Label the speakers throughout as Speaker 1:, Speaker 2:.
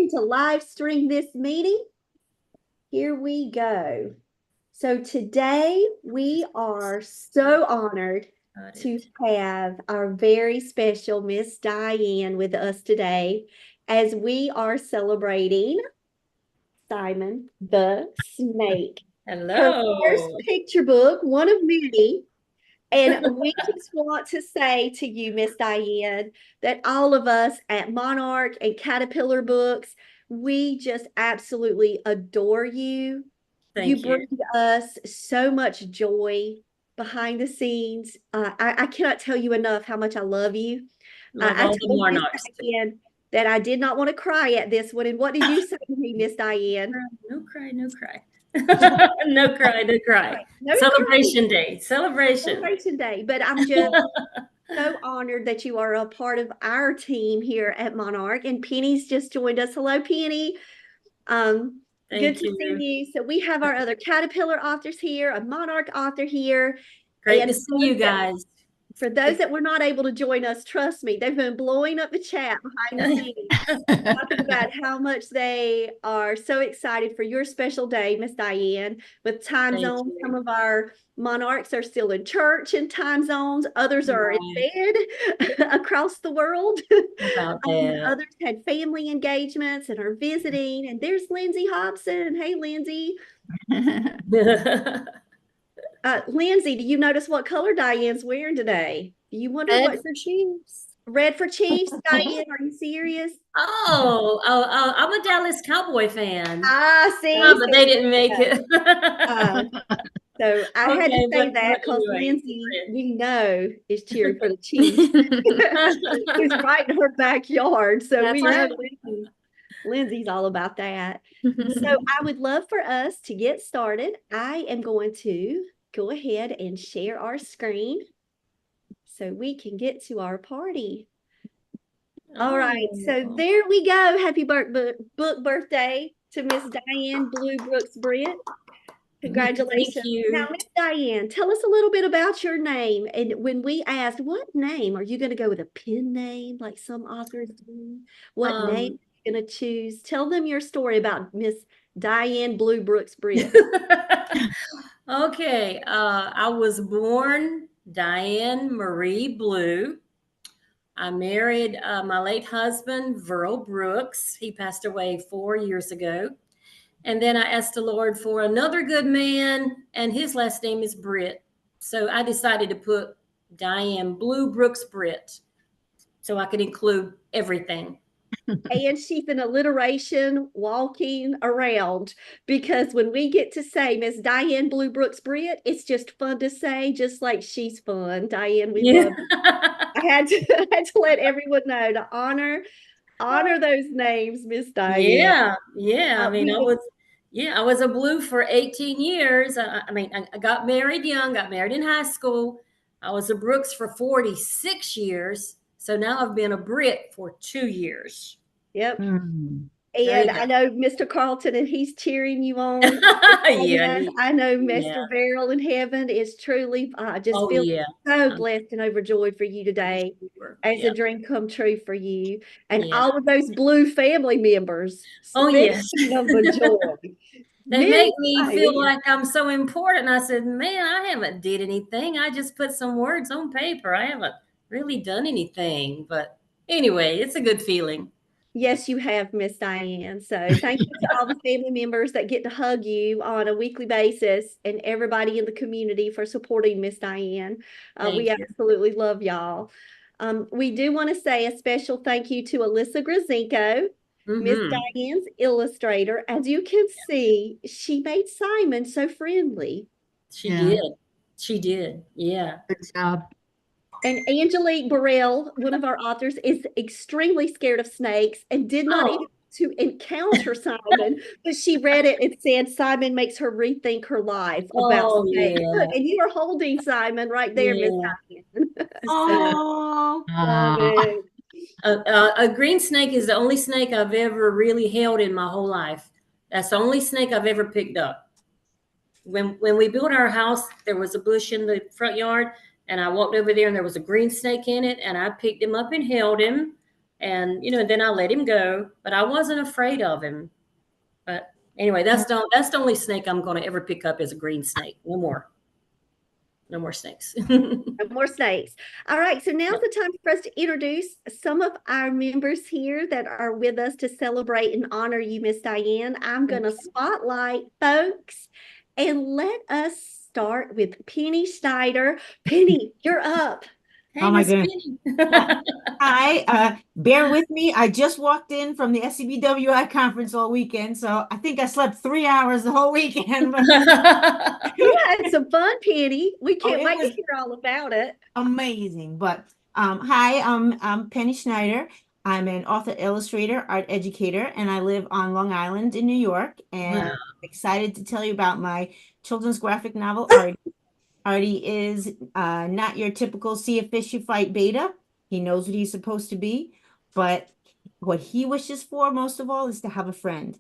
Speaker 1: going to live stream this meeting. Here we go. So today we are so honored to have our very special Miss Diane with us today as we are celebrating Simon the Snake. Her first
Speaker 2: Hello.
Speaker 1: picture book, one of many. And we just want to say to you, Miss Diane, that all of us at Monarch and Caterpillar Books, we just absolutely adore you. You
Speaker 2: Thank you.
Speaker 1: bring us so much joy behind the scenes. I cannot tell you enough how much I love you.
Speaker 2: Love
Speaker 1: I
Speaker 2: all the
Speaker 1: told Miss
Speaker 2: monarchs.
Speaker 1: Diane that I did not want to cry at this one. And what did you say to me, Miss Diane?
Speaker 2: No cry, no cry. No cry, no cry.
Speaker 1: No crying.
Speaker 2: Celebration day. Celebration.
Speaker 1: Celebration Day. But I'm just so honored that you are a part of our team here at Monarch. And Penny's just joined us. Hello, Penny. Good
Speaker 2: Thank
Speaker 1: to see
Speaker 2: you.
Speaker 1: you. So we have our other Caterpillar authors here, a Monarch author here,
Speaker 2: Great to
Speaker 1: and
Speaker 2: see you guys.
Speaker 1: for those that were not able to join us, trust me, they've been blowing up the chat behind the scenes, talking about how much they are so excited for your special day, Miss Diane, with time
Speaker 2: Thank
Speaker 1: zones. Some
Speaker 2: you.
Speaker 1: of our monarchs are still in church in time zones. Others are in
Speaker 2: Right.
Speaker 1: bed across the world.
Speaker 2: About that.
Speaker 1: Others had family engagements and are visiting. And there's Lindsay Hobson. Hey, Lindsay. Lindsay, do you notice what color Diane's wearing today? Do you wonder
Speaker 3: Red
Speaker 1: what
Speaker 3: for Chiefs.
Speaker 1: red for Chiefs? Diane, are you serious?
Speaker 2: I'm a Dallas Cowboy fan.
Speaker 1: See,
Speaker 2: But they didn't make it.
Speaker 1: uh, so I had to
Speaker 2: Okay,
Speaker 1: say
Speaker 2: but
Speaker 1: that because
Speaker 2: anyway.
Speaker 1: Lindsay, we know, is cheering for the Chiefs. Who's right in her backyard. So
Speaker 2: That's
Speaker 1: we know
Speaker 2: right.
Speaker 1: Lindsay's all about that. So I would love for us to get started. I am going to go ahead and share our screen so we can get to our party. All right, so
Speaker 2: Oh.
Speaker 1: there we go. Happy book birthday to Miss Diane Blue Brooks Britt.
Speaker 2: Thank
Speaker 1: Congratulations. Now,
Speaker 2: you.
Speaker 1: Miss Diane, tell us a little bit about your name. And when we asked, what name? Are you going to go with a pen name like some authors do? What name
Speaker 2: Um,
Speaker 1: are you going to choose? Tell them your story about Miss Diane Blue Brooks Britt.
Speaker 2: okay, I was born Diane Marie Blue. I married my late husband, Verl Brooks. He passed away 4 years ago. And then I asked the Lord for another good man, and his last name is Britt. So I decided to put Diane Blue Brooks Britt so I could include everything.
Speaker 1: And she's an alliteration walking around because when we get to say Miss Diane Blue Brooks Britt, it's just fun to say, just like she's fun. Diane, we
Speaker 2: Yeah.
Speaker 1: love you. I had to let everyone know to honor those names, Miss Diane.
Speaker 2: Yeah, yeah.
Speaker 1: We would,
Speaker 2: I was a blue for 18 years. I got married young, got married in high school. I was a Brooks for 46 years. So now I've been a Brit for 2 years.
Speaker 1: yep.
Speaker 3: Mm.
Speaker 2: There you
Speaker 1: And
Speaker 2: go.
Speaker 1: I know Mr. Carlton, and he's cheering you on.
Speaker 2: Yeah,
Speaker 1: And I know
Speaker 2: yeah.
Speaker 1: Mr. Verrill in heaven is truly, I just
Speaker 2: Oh,
Speaker 1: feel
Speaker 2: yeah.
Speaker 1: so
Speaker 2: I'm
Speaker 1: blessed and overjoyed for you today
Speaker 2: sure.
Speaker 1: as a
Speaker 2: Yeah,
Speaker 1: dream come true for you and
Speaker 2: yeah.
Speaker 1: all of those blue family members.
Speaker 2: Oh, yes.
Speaker 1: Speaking of the joy,
Speaker 2: They
Speaker 1: Miss
Speaker 2: make me feel
Speaker 1: Diane.
Speaker 2: like I'm so important. I said, man, I haven't did anything. I just put some words on paper. I haven't really done anything. But anyway, it's a good feeling.
Speaker 1: Yes, you have, Miss Diane. So thank you to all the family members that get to hug you on a weekly basis and everybody in the community for supporting Miss Diane. We
Speaker 2: Thank you.
Speaker 1: absolutely love y'all. We do want to say a special thank you to Alyssa Grazinko, Miss
Speaker 2: Mm-hmm.
Speaker 1: Diane's illustrator. As you can see, she made Simon so friendly.
Speaker 2: She
Speaker 3: Yeah,
Speaker 2: did. She did. Yeah.
Speaker 3: good job.
Speaker 1: And Angelique Burrell, one of our authors, is extremely scared of snakes and did not even
Speaker 2: Oh,
Speaker 1: to encounter Simon, but she read it and said Simon makes her rethink her life about
Speaker 2: oh
Speaker 1: snakes. Look,
Speaker 2: yeah.
Speaker 1: and you are holding Simon right there, Miss
Speaker 2: Yeah.
Speaker 1: Diane. So
Speaker 3: Oh,
Speaker 1: love it.
Speaker 2: A green snake is the only snake I've ever really held in my whole life. That's the only snake I've ever picked up. When we built our house, there was a bush in the front yard, and I walked over there, and there was a green snake in it, and I picked him up and held him. And then I let him go, but I wasn't afraid of him. But anyway, that's the only snake I'm going to ever pick up is a green snake. No more. No more snakes.
Speaker 1: No more snakes. All right, so now's the time for us to introduce some of our members here that are with us to celebrate and honor you, Miss Diane. I'm going to spotlight folks and let us start with Penny Schneider. Penny, you're up.
Speaker 2: Hey,
Speaker 3: Oh my
Speaker 2: Miss
Speaker 3: goodness.
Speaker 2: Penny.
Speaker 3: Hi, bear with me. I just walked in from the SCBWI conference all weekend, so I think I slept 3 hours the whole weekend. But
Speaker 1: You had some fun, Penny. We
Speaker 3: oh,
Speaker 1: can't
Speaker 3: it
Speaker 1: wait to
Speaker 3: was
Speaker 1: hear all about it.
Speaker 3: amazing. But hi, I'm Penny Schneider. I'm an author, illustrator, art educator, and I live on Long Island in New York. And
Speaker 2: Wow.
Speaker 3: I'm excited to tell you about my children's graphic novel, Art. Artie is not your typical see a fish you fight beta. He knows what he's supposed to be, but what he wishes for most of all is to have a friend.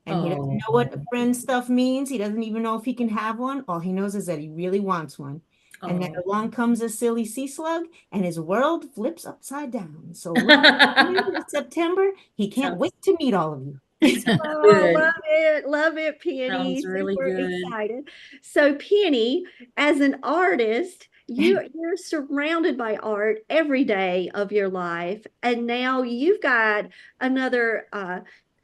Speaker 3: And he doesn't
Speaker 2: Oh.
Speaker 3: know what friend stuff means. He doesn't even know if he can have one. All he knows is that he really wants one. And then
Speaker 2: Oh.
Speaker 3: along comes a silly sea slug, and his world flips upside down. So look forward to September. He can't
Speaker 2: Sounds
Speaker 3: wait to meet all of you.
Speaker 2: sounds
Speaker 1: Oh,
Speaker 2: good.
Speaker 1: love it, Penny.
Speaker 2: Sounds really
Speaker 1: Super
Speaker 2: good.
Speaker 1: excited. So, Penny, as an artist, you're surrounded by art every day of your life, and now you've got another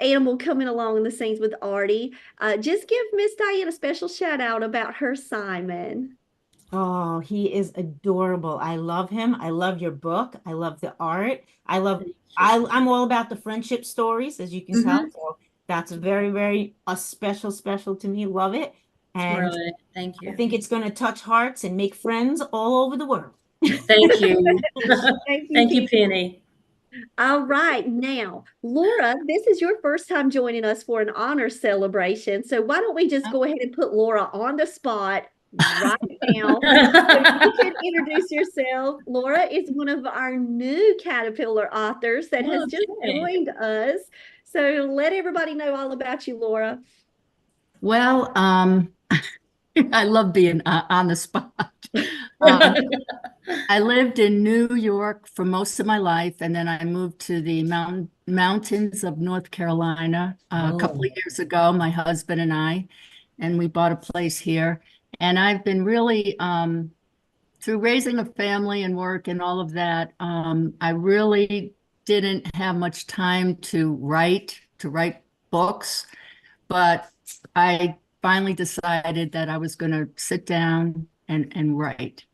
Speaker 1: animal coming along in the scenes with Artie. Just give Miss Diane a special shout out about her Simon.
Speaker 3: Oh, he is adorable. I love him. I love your book. I love the art. I love
Speaker 2: Thank you.
Speaker 3: I'm all about the friendship stories, as you can tell.
Speaker 2: Mm-hmm.
Speaker 3: So that's very, very a special to me. Love it. And
Speaker 2: Right. Thank
Speaker 3: I
Speaker 2: you.
Speaker 3: think it's going to touch hearts and make friends all over the world.
Speaker 2: Thank you.
Speaker 1: Thank you,
Speaker 2: Thank you,
Speaker 1: Penny.
Speaker 2: Penny.
Speaker 1: All right, now, Laura, this is your first time joining us for an honor celebration. So why don't we just go ahead and put Laura on the spot right now? So you can introduce yourself. Laura is one of our new Caterpillar authors that has just
Speaker 2: Okay.
Speaker 1: joined us. So let everybody know all about you, Laura.
Speaker 4: Well, I love being on the spot. Um, I lived in New York for most of my life, and then I moved to the mountains of North Carolina a couple
Speaker 2: Oh.
Speaker 4: of years ago, my husband and we bought a place here. And I've been really, through raising a family and work and all of that, I really didn't have much time to write books. But I finally decided that I was going to sit down and write.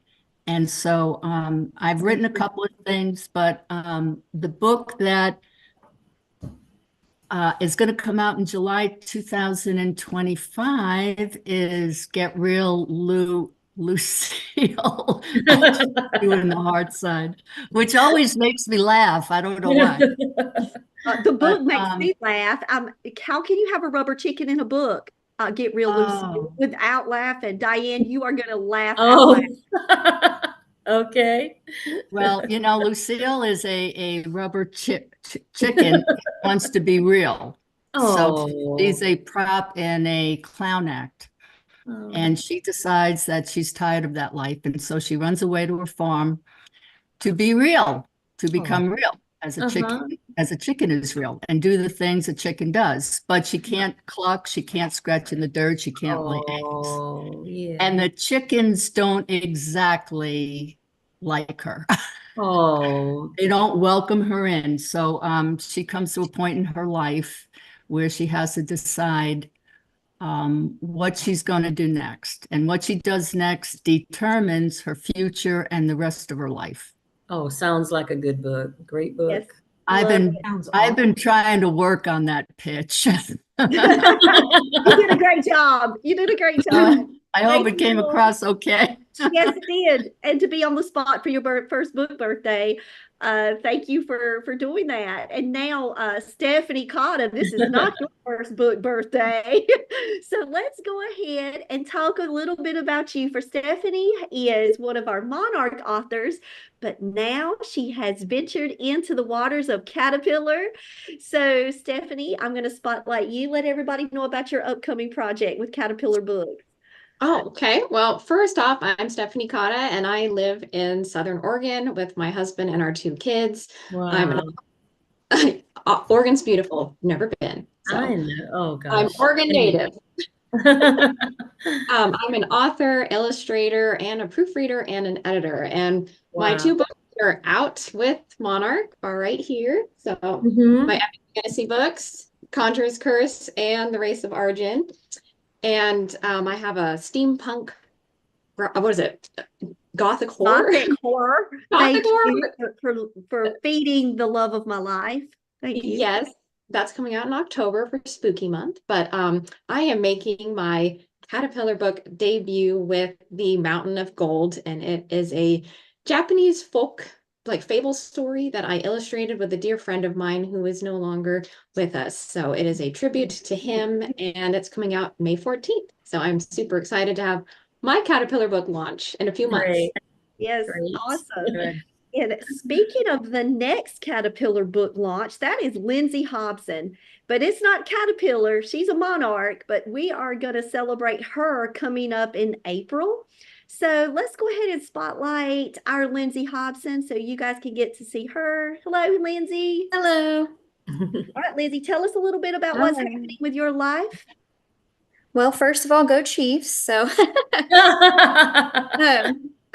Speaker 4: And so I've written a couple of things, but the book that is going to come out in July 2025 is Get Real Lucille. Doing the hard side, which always makes me laugh. I don't know why.
Speaker 1: The book
Speaker 4: But
Speaker 1: makes me laugh. How can you have a rubber chicken in a book? Get real loose
Speaker 4: oh,
Speaker 1: without laughing. Diane, you are going to laugh out loud.
Speaker 2: Oh. Okay.
Speaker 4: well, Lucille is a rubber chicken that wants to be real. So
Speaker 2: Oh.
Speaker 4: she's a prop in a clown act.
Speaker 2: Oh.
Speaker 4: And she decides that she's tired of that life. And so she runs away to her farm to be real, to become real
Speaker 2: Uh-huh.
Speaker 4: as a chicken is real and do the things a chicken does. But she can't cluck, she can't scratch in the dirt, she can't lay eggs.
Speaker 2: Oh, yeah.
Speaker 4: And the chickens don't exactly like her.
Speaker 2: Oh.
Speaker 4: They don't welcome her in. So she comes to a point in her life where she has to decide what she's going to do next. And what she does next determines her future and the rest of her life.
Speaker 2: Oh, sounds like a good book. Great
Speaker 1: Yes,
Speaker 2: book.
Speaker 4: I've
Speaker 1: love
Speaker 4: been
Speaker 1: it.
Speaker 3: Sounds
Speaker 4: I've
Speaker 3: awesome.
Speaker 4: been trying to work on that pitch.
Speaker 1: You did a great job. You did a great job.
Speaker 4: I hope
Speaker 1: Thank
Speaker 4: it
Speaker 1: you,
Speaker 4: came
Speaker 1: Laura.
Speaker 4: across okay.
Speaker 1: Yes, it did. And to be on the spot for your first book birthday, thank you for doing that. And now, Stephanie Cotta, this is not your first book birthday. So let's go ahead and talk a little bit about you. For Stephanie is one of our Monarch authors, but now she has ventured into the waters of Caterpillar. So, Stephanie, I'm going to spotlight you. Let everybody know about your upcoming project with Caterpillar Books.
Speaker 5: Oh, okay. Well, first off, I'm Stephanie Cotta, and I live in Southern Oregon with my husband and our two kids. I'm an
Speaker 2: Wow.
Speaker 5: Oregon's beautiful. Never been. So
Speaker 2: I know. Oh
Speaker 5: I'm
Speaker 2: gosh.
Speaker 5: Oregon native. I'm an author, illustrator, and a proofreader and an editor. And my
Speaker 2: Wow.
Speaker 5: two books are out with Monarch are right here. So my
Speaker 2: Mhm.
Speaker 5: epic fantasy books, Conjurer's Curse and The Race of Origin. And I have a steampunk, what is it? Gothic horror?
Speaker 1: Gothic horror.
Speaker 5: Gothic
Speaker 1: Thank
Speaker 5: horror.
Speaker 1: you for feeding the love of my life. Thank you.
Speaker 5: Yes, that's coming out in October for Spooky Month. But I am making my Caterpillar book debut with The Mountain of Gold, and it is a Japanese folk like fable story that I illustrated with a dear friend of mine who is no longer with us. So it is a tribute to him, and it's coming out May 14th. So I'm super excited to have my Caterpillar book launch in a few months.
Speaker 2: Great.
Speaker 1: Yes,
Speaker 2: Great.
Speaker 1: awesome.
Speaker 2: Good.
Speaker 1: And speaking of the next Caterpillar book launch, that is Lindsay Hobson. But it's not Caterpillar, she's a monarch, but we are going to celebrate her coming up in April. So let's go ahead and spotlight our Lindsay Hobson so you guys can get to see her. Hello, Lindsay.
Speaker 6: Hello.
Speaker 1: All right, Lindsay, tell us a little bit about what's happening with your life.
Speaker 6: Well, first of all, go Chiefs. So,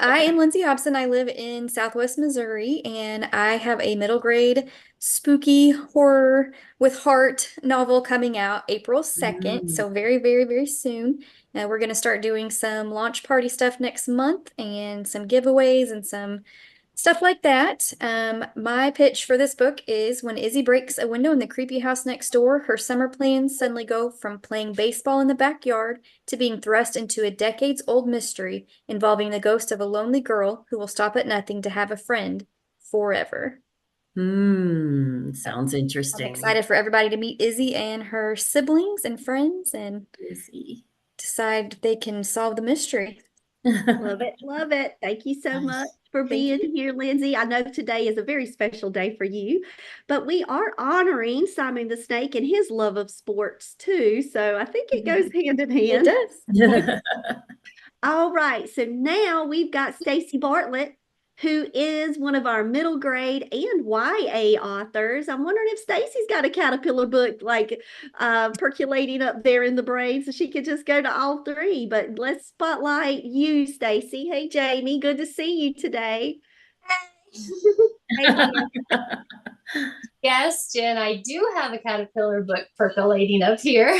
Speaker 6: I am Lindsay Hobson. I live in Southwest Missouri, and I have a middle grade spooky horror with heart novel coming out April 2nd. So, very, very, very soon. We're going to start doing some launch party stuff next month and some giveaways and some stuff like that. My pitch for this book is when Izzy breaks a window in the creepy house next door, her summer plans suddenly go from playing baseball in the backyard to being thrust into a decades-old mystery involving the ghost of a lonely girl who will stop at nothing to have a friend forever.
Speaker 2: Sounds
Speaker 6: I'm
Speaker 2: interesting.
Speaker 6: excited for everybody to meet Izzy and her siblings and friends and
Speaker 2: Busy.
Speaker 6: decide if they can solve the mystery.
Speaker 1: Love it. Love it. Thank you so much for being here, Lindsay. I know today is a very special day for you, but we are honoring Simon the Snake and his love of sports too. So I think it goes hand in
Speaker 6: It
Speaker 1: hand.
Speaker 6: does.
Speaker 1: All right. So now we've got Stacy Bartlett, who is one of our middle grade and YA authors. I'm wondering if Stacy's got a Caterpillar book like percolating up there in the brain so she could just go to all three. But let's spotlight you, Stacy. Hey, Jamie, good to see you today. Hey, Jen.
Speaker 7: Yes, Jen, I do have a Caterpillar book percolating up here.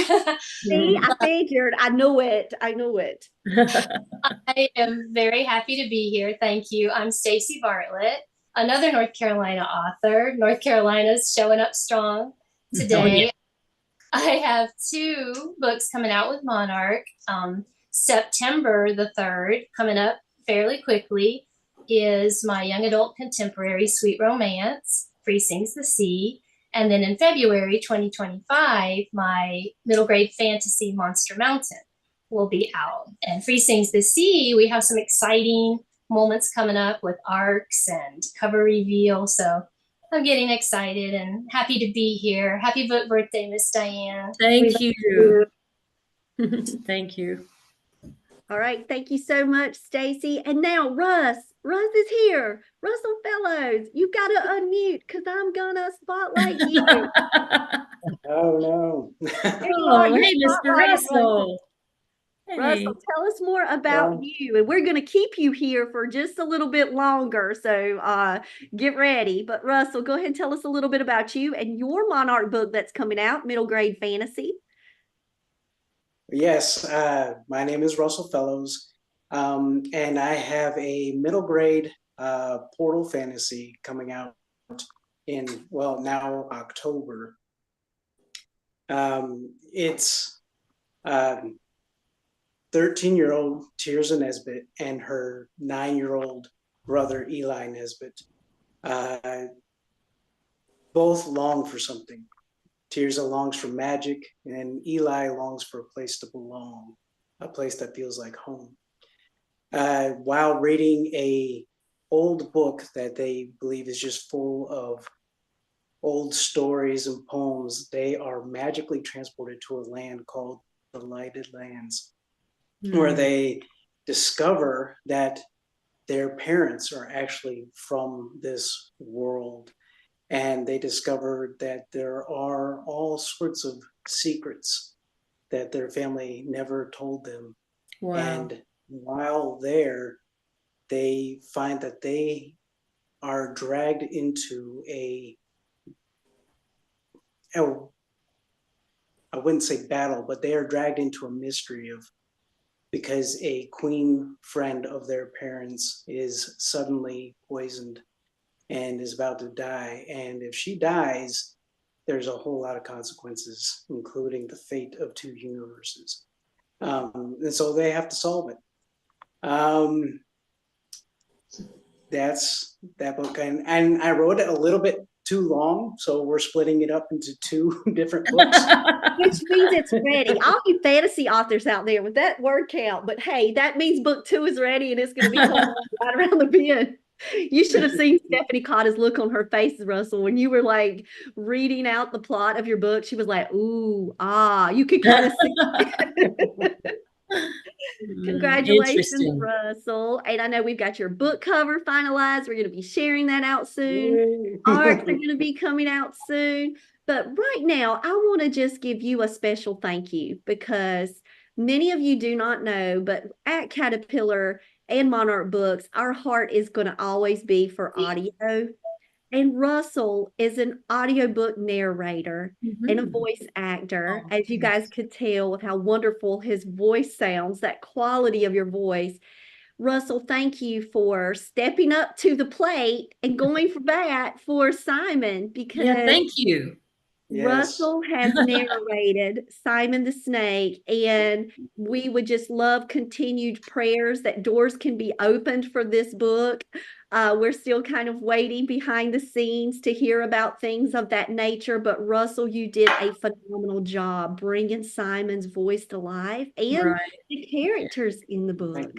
Speaker 1: See, I figured. I knew it. I knew it.
Speaker 7: I am very happy to be here. Thank you. I'm Stacy Bartlett, another North Carolina author. North Carolina's showing up strong today.
Speaker 2: Oh, yeah.
Speaker 7: I have two books coming out with Monarch. September the 3rd, coming up fairly quickly, is my young adult contemporary Sweet Romance, Free Sings the Sea. And then in February 2025, my middle grade fantasy Monster Mountain will be out. And Free Sings the Sea, we have some exciting moments coming up with arcs and cover reveal. So I'm getting excited and happy to be here. Happy book birthday, Miss Diane.
Speaker 2: Thank you. Thank you.
Speaker 1: All right. Thank you so much, Stacy. And now Russ. Russ is here. Russell Fellows, you've got to unmute because I'm going to spotlight you.
Speaker 8: Oh, no.
Speaker 1: There you are. You're
Speaker 2: Hey, Mr.
Speaker 1: spotlighted,
Speaker 2: Russell. Hey.
Speaker 1: Russell, tell us more about you. And we're going to keep you here for just a little bit longer. So get ready. But Russell, go ahead and tell us a little bit about you and your Monarch book that's coming out, middle grade fantasy.
Speaker 8: Yes, my name is Russell Fellows, and I have a middle grade portal fantasy coming out in, well, now October. It's 13-year-old Tirza Nesbitt and her 9-year-old brother Eli Nesbitt. Both long for something. Tirza longs for magic, and Eli longs for a place to belong, a place that feels like home. While reading a old book that they believe is just full of old stories and poems, they are magically transported to a land called the Lighted Lands, where they discover that their parents are actually from this world. and they discovered that there are all sorts of secrets that their family never told them.
Speaker 2: Wow.
Speaker 8: And while there, they find that they are dragged into I wouldn't say battle, but they are dragged into a mystery of, because a queen friend of their parents is suddenly poisoned and is about to die. And if she dies, there's a whole lot of consequences, including the fate of 2 universes. And so they have to solve it. That's that book. And I wrote it a little bit too long, so we're splitting it up into 2 different books.
Speaker 1: Which means it's ready. All you fantasy authors out there with that word count, but hey, that means book 2 is ready and it's going to be coming right around the bend. You should have seen Stephanie Cotta's look on her face, Russell, when you were like reading out the plot of your book. She was like, ooh, ah, you could kind of see. Congratulations, Russell. And I know we've got your book cover finalized. We're going to be sharing that out soon. Arts are going to be coming out soon. But right now, I want to just give you a special thank you, because many of you do not know, but at Caterpillar and Monarch Books, our heart is going to always be for audio. And Russell is an audiobook narrator and a voice actor, as you guys could tell with how wonderful his voice sounds, that quality of your voice. Russell, thank you for stepping up to the plate and going for bat for Simon, because
Speaker 2: Yeah, thank you.
Speaker 1: Russell has narrated Simon the Snake, and we would just love continued prayers that doors can be opened for this book. We're still kind of waiting behind the scenes to hear about things of that nature, but Russell, you did a phenomenal job bringing Simon's voice to life and the characters in the book.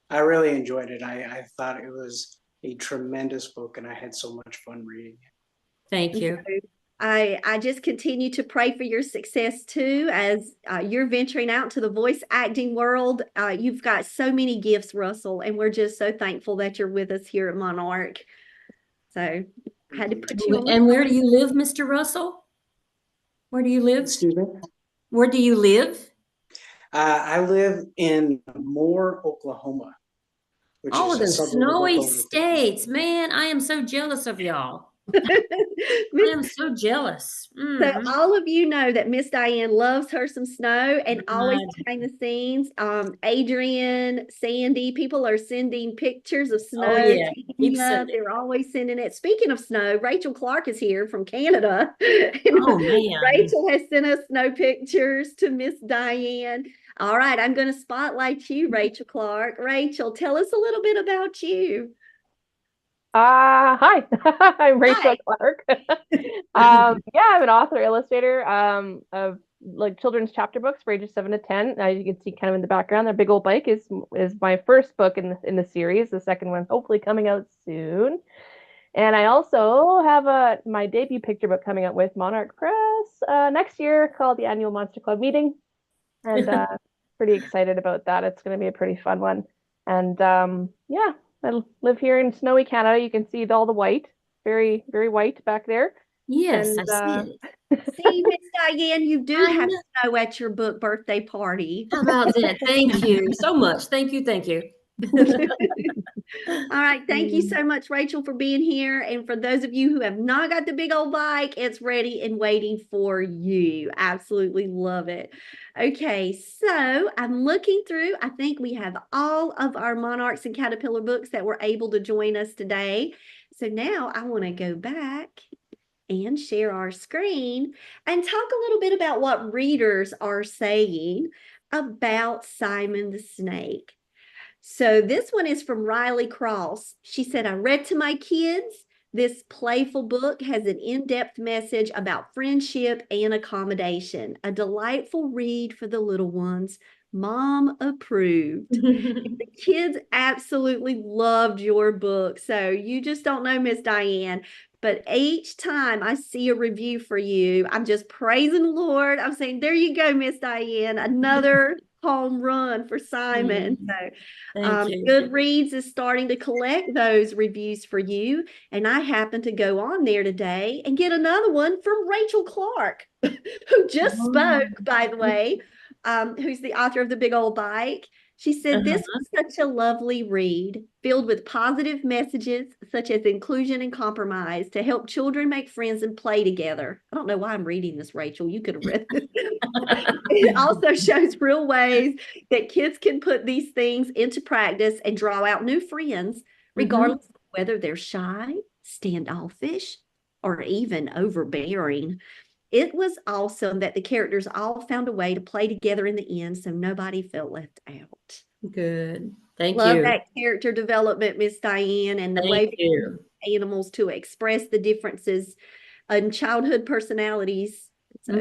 Speaker 8: I really enjoyed it. I thought it was a tremendous book, and I had so much fun reading it.
Speaker 2: Thank you.
Speaker 1: I just continue to pray for your success too, as you're venturing out to the voice acting world. You've got so many gifts, Russell, and we're just so thankful that you're with us here at Monarch. So I had to put you on.
Speaker 2: And where do you live, Mr. Russell? Where do you live?
Speaker 8: Excuse me?
Speaker 2: Where do you live?
Speaker 8: I live in Moore, Oklahoma, which is a
Speaker 2: the
Speaker 8: suburb of
Speaker 2: snowy
Speaker 8: Oklahoma.
Speaker 2: states. Man, I am so jealous of y'all. I am so jealous.
Speaker 1: So all of you know that Miss Diane loves her some snow, and always behind the scenes, Adrian, Sandy, people are sending pictures of snow.
Speaker 2: Oh, yeah.
Speaker 1: They're always sending it. Speaking of snow, Rachel Clark is here from Canada.
Speaker 2: Oh, man.
Speaker 1: Rachel has sent us snow pictures to Miss Diane. All right, I'm going to spotlight you, Rachel Clark. Rachel, tell us a little bit about you.
Speaker 9: Hi, I'm Rachel Clark. I'm an author illustrator of like children's chapter books for ages 7 to 10. As you can see kind of in the background, their big old bike is my first book in the series. The second one's hopefully coming out soon. And I also have my debut picture book coming out with Monarch Press next year, called the Annual Monster Club Meeting. And pretty excited about that. It's going to be a pretty fun one. And I live here in snowy Canada. You can see all the white, very, very white back there.
Speaker 2: Yes,
Speaker 9: and,
Speaker 2: I see it.
Speaker 1: See, Miss Diane, you do have snow at your book birthday party.
Speaker 2: How about that? Thank you so much. Thank you. Thank you.
Speaker 1: All right. Thank you so much, Rachel, for being here. And for those of you who have not got the big old bike, it's ready and waiting for you. Absolutely love it. Okay, so I'm looking through. I think we have all of our Monarchs and Caterpillar books that were able to join us today. So now I want to go back and share our screen and talk a little bit about what readers are saying about Simon the Snake. So this one is from Riley Cross. She said, I read to my kids. This playful book has an in-depth message about friendship and accommodation. A delightful read for the little ones. Mom approved. The kids absolutely loved your book. So you just don't know, Miss Diane. But each time I see a review for you, I'm just praising the Lord. I'm saying, there you go, Miss Diane, another home run for Simon. So
Speaker 2: Thank you.
Speaker 1: Goodreads is starting to collect those reviews for you. And I happened to go on there today and get another one from Rachel Clark, who just spoke, by the way, who's the author of The Big Old Bike. She said, this was such a lovely read, filled with positive messages such as inclusion and compromise to help children make friends and play together. I don't know why I'm reading this, Rachel. You could have read this. It also shows real ways that kids can put these things into practice and draw out new friends, regardless of whether they're shy, standoffish, or even overbearing. It was awesome that the characters all found a way to play together in the end, so nobody felt left out.
Speaker 2: Good. Thank
Speaker 1: Love
Speaker 2: you.
Speaker 1: that character development, Miss Diane, and the way animals to express the differences in childhood personalities. So,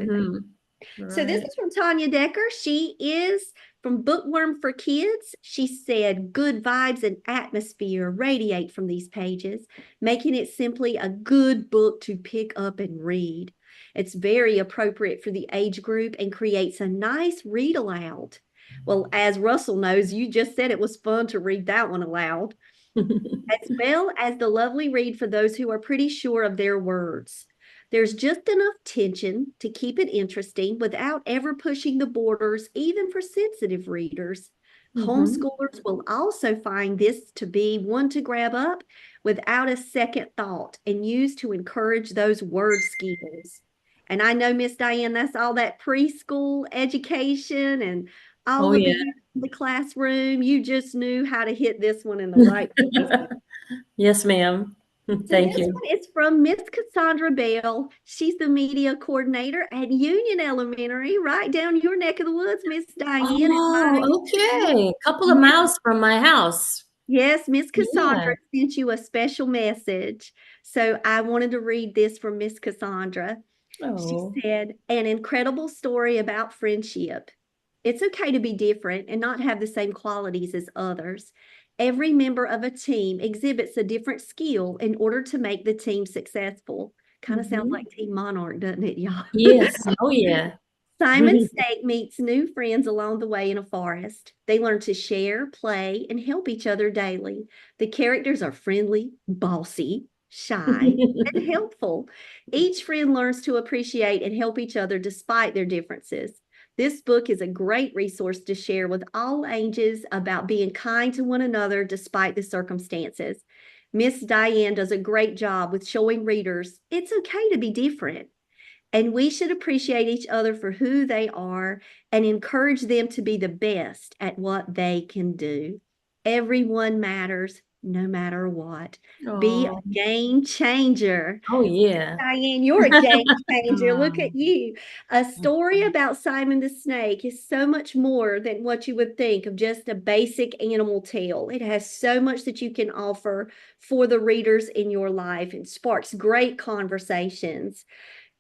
Speaker 1: so this is from Tanya Decker. She is from Bookworm for Kids. She said, good vibes and atmosphere radiate from these pages, making it simply a good book to pick up and read. It's very appropriate for the age group and creates a nice read aloud. Well, as Russell knows, you just said it was fun to read that one aloud, as well as the lovely read for those who are pretty sure of their words. There's just enough tension to keep it interesting without ever pushing the borders, even for sensitive readers. Homeschoolers will also find this to be one to grab up without a second thought and use to encourage those word skills. And I know, Miss Diane, that's all that preschool education and all of the classroom. You just knew how to hit this one in the right place.
Speaker 2: Yes, ma'am. Thank you.
Speaker 1: This one is from Miss Cassandra Bell. She's the media coordinator at Union Elementary, right down your neck of the woods, Miss Diane.
Speaker 2: Oh, okay. A couple of miles from my house.
Speaker 1: Yes, Miss Cassandra sent you a special message. So I wanted to read this from Miss Cassandra. She said, an incredible story about friendship. It's okay to be different and not have the same qualities as others. Every member of a team exhibits a different skill in order to make the team successful. Kind of sounds like Team Monarch, doesn't it, y'all?
Speaker 2: Yes. Oh, yeah.
Speaker 1: Simon Snake meets new friends along the way in a forest. They learn to share, play, and help each other daily. The characters are friendly, bossy, shy, and helpful. Each friend learns to appreciate and help each other despite their differences. This book is a great resource to share with all ages about being kind to one another despite the circumstances. Miss Diane does a great job with showing readers it's okay to be different. And we should appreciate each other for who they are and encourage them to be the best at what they can do. Everyone matters, no matter what. Be a game changer.
Speaker 2: Oh, yeah.
Speaker 1: Diane, you're a game changer. Look at you. A story about Simon the Snake is so much more than what you would think of just a basic animal tale. It has so much that you can offer for the readers in your life. It sparks great conversations.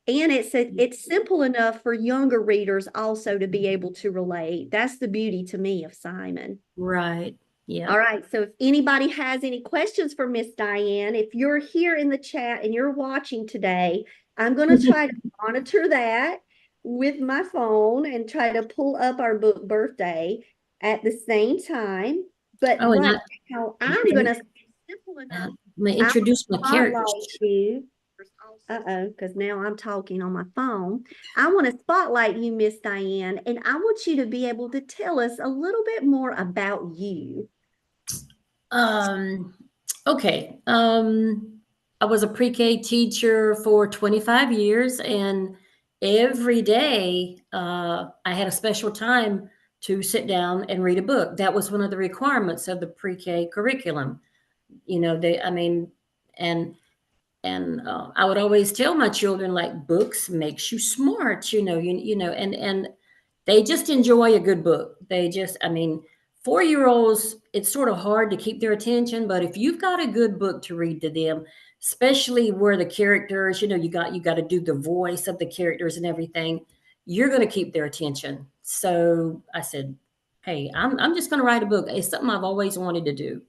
Speaker 1: And it's simple enough for younger readers also to be able to relate. That's the beauty to me of Simon.
Speaker 2: Right. Yeah.
Speaker 1: All right. So if anybody has any questions for Miss Diane, if you're here in the chat and you're watching today, I'm going to try to monitor that with my phone and try to pull up our book birthday at the same time. But right now, I'm going to simple enough.
Speaker 2: I'm going to introduce my characters.
Speaker 1: Because now I'm talking on my phone. I want to spotlight you, Miss Diane, and I want you to be able to tell us a little bit more about you.
Speaker 2: Okay. I was a pre-K teacher for 25 years, and every day I had a special time to sit down and read a book. That was one of the requirements of the pre-K curriculum. You know, I would always tell my children, like, books makes you smart, and they just enjoy a good book. They just, 4-year-olds, it's sort of hard to keep their attention, but if you've got a good book to read to them, especially where the characters, you got to do the voice of the characters and everything, you're going to keep their attention. So I said, hey, I'm just going to write a book. It's something I've always wanted to do.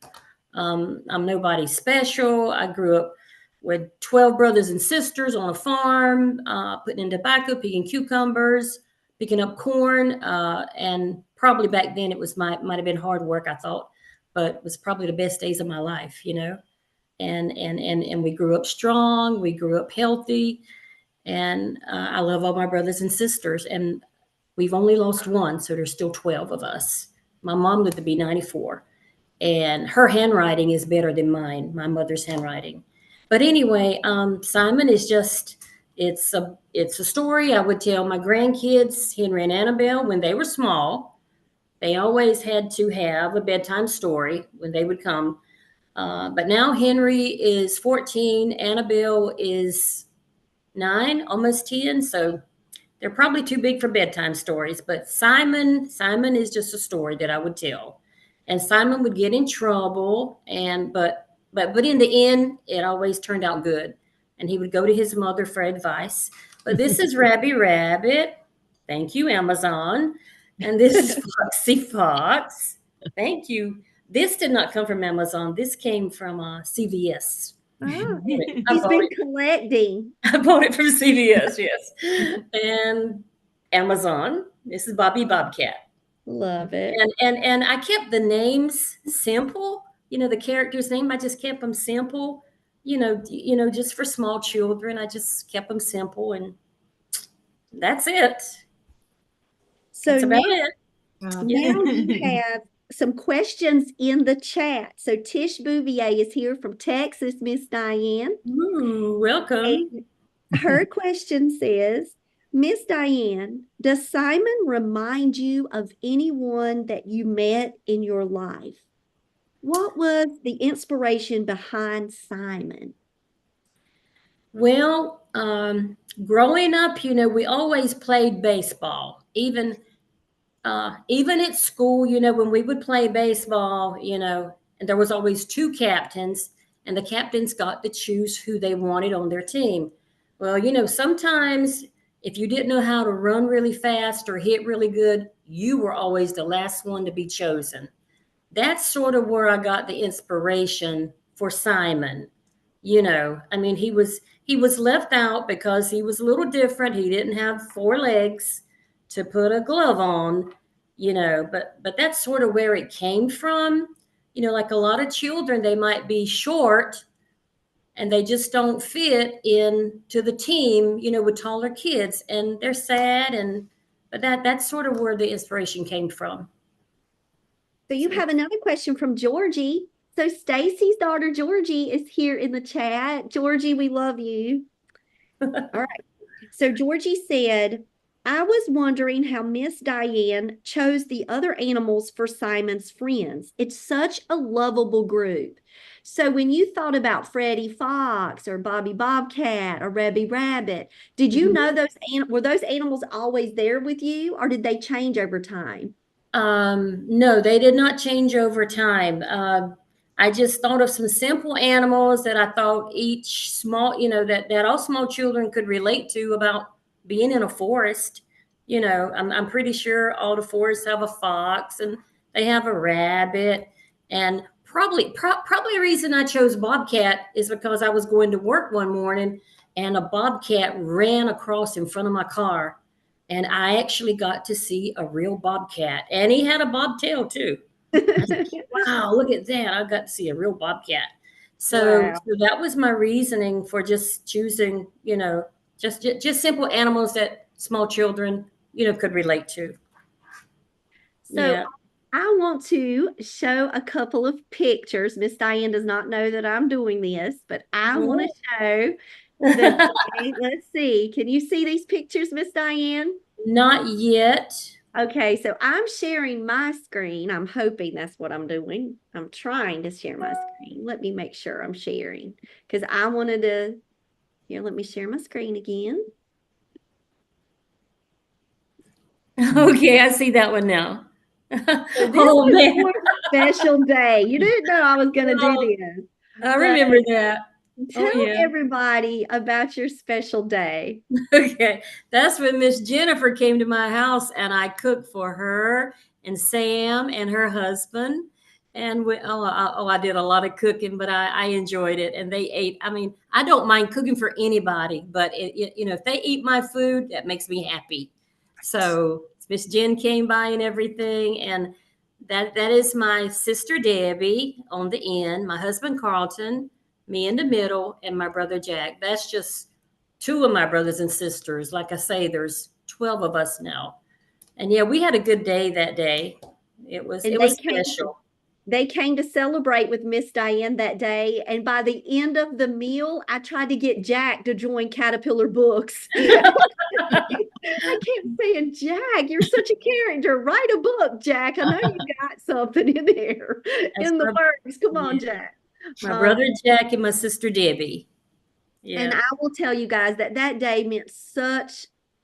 Speaker 2: I'm nobody special. I grew up with 12 brothers and sisters on a farm, putting in tobacco, picking cucumbers, picking up corn, and probably back then it was might have been hard work, I thought, but it was probably the best days of my life, and we grew up strong, we grew up healthy, and I love all my brothers and sisters, and we've only lost one, so there's still 12 of us. My mom lived to be 94, and her handwriting is better than mine, my mother's handwriting. But anyway, Simon is just it's a story I would tell my grandkids, Henry and Annabelle, when they were small. They always had to have a bedtime story when they would come. But now Henry is 14, Annabelle is 9, almost 10. So they're probably too big for bedtime stories, but Simon is just a story that I would tell. And Simon would get in trouble, and but in the end, it always turned out good. And he would go to his mother for advice. But this is Rabby Rabbit. Thank you, Amazon. And this is Foxy Fox. Thank you. This did not come from Amazon. This came from CVS.
Speaker 1: Oh,
Speaker 2: I
Speaker 1: he's
Speaker 2: bought
Speaker 1: been
Speaker 2: it.
Speaker 1: collecting.
Speaker 2: I bought it from CVS, yes. And Amazon. This is Bobby Bobcat.
Speaker 1: Love it.
Speaker 2: And I kept the names simple. The character's name, I just kept them simple. Just for small children, I just kept them simple, and that's it.
Speaker 1: So
Speaker 2: That's
Speaker 1: now,
Speaker 2: about it.
Speaker 1: now you have some questions in the chat. So Tish Bouvier is here from Texas, Miss Diane.
Speaker 2: Ooh, welcome.
Speaker 1: And her question says, Miss Diane, does Simon remind you of anyone that you met in your life? What was the inspiration behind Simon?
Speaker 2: Well, growing up, we always played baseball, even at school, when we would play baseball, and there was always two captains, and the captains got to choose who they wanted on their team. Well, sometimes if you didn't know how to run really fast or hit really good, you were always the last one to be chosen. That's sort of where I got the inspiration for Simon. He was left out because he was a little different. He didn't have 4 legs to put a glove on, but that's sort of where it came from. Like a lot of children, they might be short and they just don't fit into the team, with taller kids, and they're sad. But that's sort of where the inspiration came from.
Speaker 1: So you have another question from Georgie. So Stacy's daughter, Georgie, is here in the chat. Georgie, we love you. All right. So Georgie said, I was wondering how Miss Diane chose the other animals for Simon's friends. It's such a lovable group. So when you thought about Freddie Fox or Bobby Bobcat or Rabby Rabbit, did you know were those animals always there with you, or did they change over time?
Speaker 2: No, they did not change over time. I just thought of some simple animals that I thought each small, that all small children could relate to about being in a forest. I'm pretty sure all the forests have a fox and they have a rabbit. And probably a reason I chose bobcat is because I was going to work one morning and a bobcat ran across in front of my car. And I actually got to see a real bobcat, and he had a bobtail too. Wow, look at that. I got to see a real bobcat. So,
Speaker 1: Wow.
Speaker 2: so that was my reasoning for just choosing, just simple animals that small children, could relate to.
Speaker 1: So
Speaker 2: Yeah.
Speaker 1: I want to show a couple of pictures. Miss Diane does not know that I'm doing this, but I want to show the let's see. Can you see these pictures, Miss Diane?
Speaker 2: Not yet.
Speaker 1: Okay, so I'm sharing my screen. I'm hoping that's what I'm doing. I'm trying to share my screen. Let me make sure I'm sharing because I wanted to. Here, let me share my screen again.
Speaker 2: Okay, I see that one now.
Speaker 1: So
Speaker 2: Oh man,
Speaker 1: your special day. You didn't know I was going to do this.
Speaker 2: I remember that.
Speaker 1: Tell
Speaker 2: yeah.
Speaker 1: everybody about your special day.
Speaker 2: Okay, that's when Miss Jennifer came to my house and I cooked for her and Sam and her husband. And I did a lot of cooking, but I enjoyed it, and they ate. I mean, I don't mind cooking for anybody, but if they eat my food, that makes me happy. So Miss Jen came by and everything. And that is my sister Debbie on the end, my husband Carlton, me in the middle, and my brother Jack. That's just two of my brothers and sisters. Like I say, there's 12 of us now. And yeah, we had a good day that day. It was special.
Speaker 1: They came to celebrate with Miss Diane that day, and by the end of the meal, I tried to get Jack to join Caterpillar Books. I kept saying, Jack, you're such a character. Write a book, Jack. I know you got something in there in the works. Come on, Jack.
Speaker 2: My brother Jack and my sister Debbie.
Speaker 1: Yeah. And I will tell you guys that day meant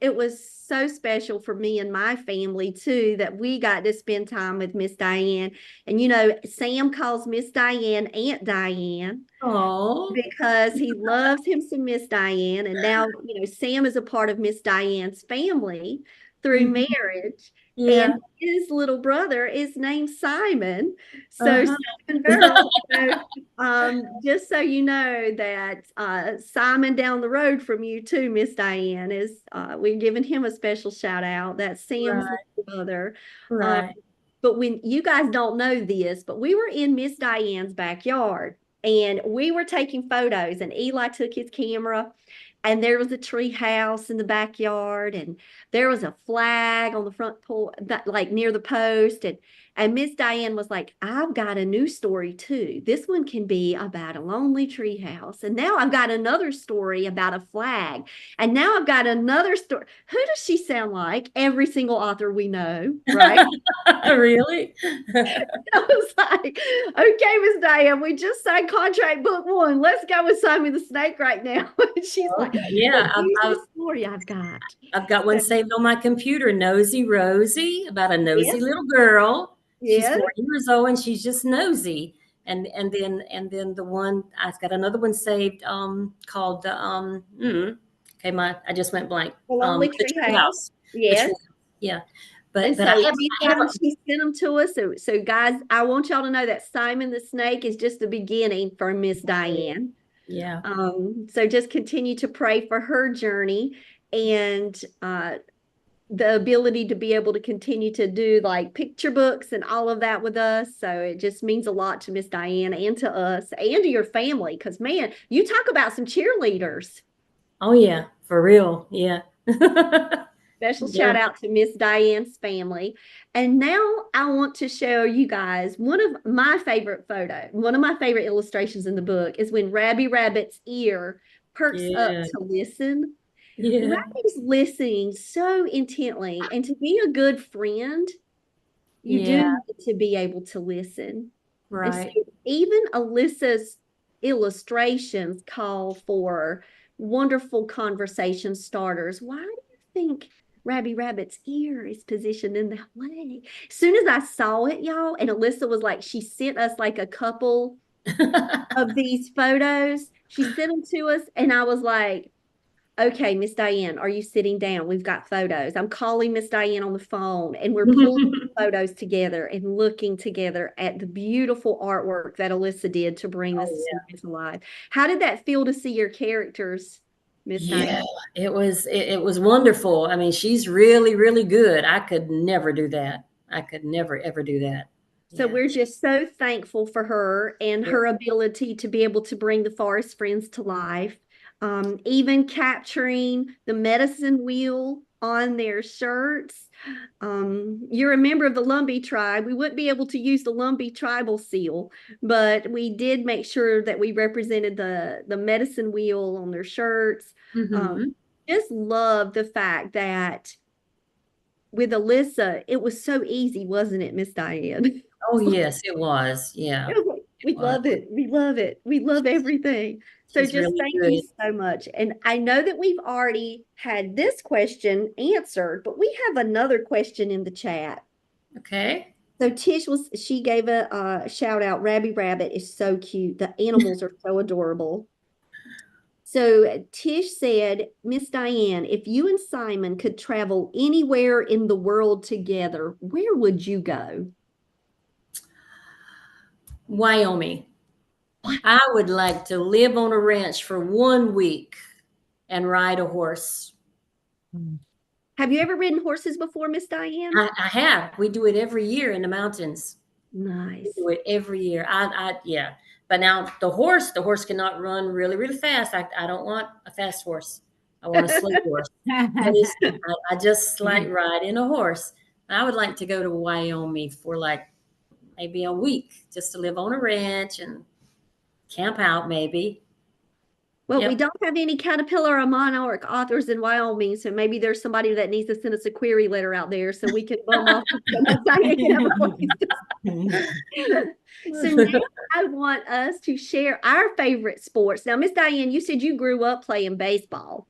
Speaker 1: it was so special for me and my family too, that we got to spend time with Miss Diane. And you know, Sam calls Miss Diane Aunt Diane.
Speaker 2: Oh,
Speaker 1: because he loves him some Miss Diane. And now, you know, Sam is a part of Miss Diane's family through marriage.
Speaker 2: Yeah.
Speaker 1: And his little brother is named Simon. So Simon Burrow. Just so you know that Simon down the road from you too, Miss Diane, is we're giving him a special shout out. That's Sam's little brother.
Speaker 2: Right.
Speaker 1: But when you guys don't know this, but we were in Miss Diane's backyard and we were taking photos, and Eli took his camera, and there was a tree house in the backyard, and there was a flag on the front porch, like near the post. And Miss Diane was like, I've got a new story too. This one can be about a lonely tree house. And now I've got another story about a flag. And now I've got another story. Who does she sound like? Every single author we know, right?
Speaker 2: Really?
Speaker 1: I was like, okay, Miss Diane, we just signed contract book 1. Let's go with Simon the Snake right now. And she's like,
Speaker 2: yeah,
Speaker 1: story I've
Speaker 2: got one saved on my computer, Nosy Rosie, about a nosy little girl. She's 4 years old and she's just nosy. And then the one, I've got another one saved called the I just went blank.
Speaker 1: The Tree House. Yes.
Speaker 2: Yeah.
Speaker 1: But she sent them to us. So guys, I want y'all to know that Simon the Snake is just the beginning for Miss Diane.
Speaker 2: Yeah.
Speaker 1: So just continue to pray for her journey and the ability to be able to continue to do like picture books and all of that with us. So it just means a lot to Miss Diane and to us and to your family. Because man, you talk about some cheerleaders.
Speaker 2: Oh yeah, for real. Yeah.
Speaker 1: Special shout out to Miss Diane's family. And now I want to show you guys one of my favorite illustrations in the book is when Rabby Rabbit's ear perks up to listen. Rabby's listening so intently, and to be a good friend, you do need to be able to listen.
Speaker 2: Right.
Speaker 1: So even Alyssa's illustrations call for wonderful conversation starters. Why do you think Rabby Rabbit's ear is positioned in that way? As soon as I saw it, y'all, and Alyssa was like, she sent us like a couple of these photos. She sent them to us, and I was like, okay, Miss Diane, are you sitting down? We've got photos. I'm calling Miss Diane on the phone, and we're pulling photos together and looking together at the beautiful artwork that Alyssa did to bring this story to life. How did that feel to see your characters, Miss Diane?
Speaker 2: It was wonderful. I mean, she's really, really good. I could never do that. I could never, ever do that.
Speaker 1: So we're just so thankful for her and her ability to be able to bring the Forest Friends to life. Even capturing the medicine wheel on their shirts. You're a member of the Lumbee tribe. We wouldn't be able to use the Lumbee tribal seal, but we did make sure that we represented the medicine wheel on their shirts. Just love the fact that with Alyssa, it was so easy, wasn't it, Miss Diane?
Speaker 2: Oh, yes, it was. Yeah.
Speaker 1: We love it. We love it. We love everything. So just really thank you so much. And I know that we've already had this question answered, but we have another question in the chat.
Speaker 2: Okay.
Speaker 1: So Tish she gave a shout out. Rabby Rabbit is so cute. The animals are so adorable. So Tish said, Miss Diane, if you and Simon could travel anywhere in the world together, where would you go?
Speaker 2: Wyoming. I would like to live on a ranch for 1 week and ride a horse.
Speaker 1: Have you ever ridden horses before, Miss Diane?
Speaker 2: I have. We do it every year in the mountains.
Speaker 1: Nice.
Speaker 2: We do it every year. Yeah. But now the horse cannot run really, really fast. I don't want a fast horse. I want a slow horse. I just like riding a horse. I would like to go to Wyoming for like maybe a week just to live on a ranch and camp out maybe.
Speaker 1: Well,
Speaker 2: Yep.
Speaker 1: we don't have any Caterpillar or Monarch authors in Wyoming, so maybe there's somebody that needs to send us a query letter out there so we can bum off. So now I want us to share our favorite sports. Now, Miss Diane, you said you grew up playing baseball.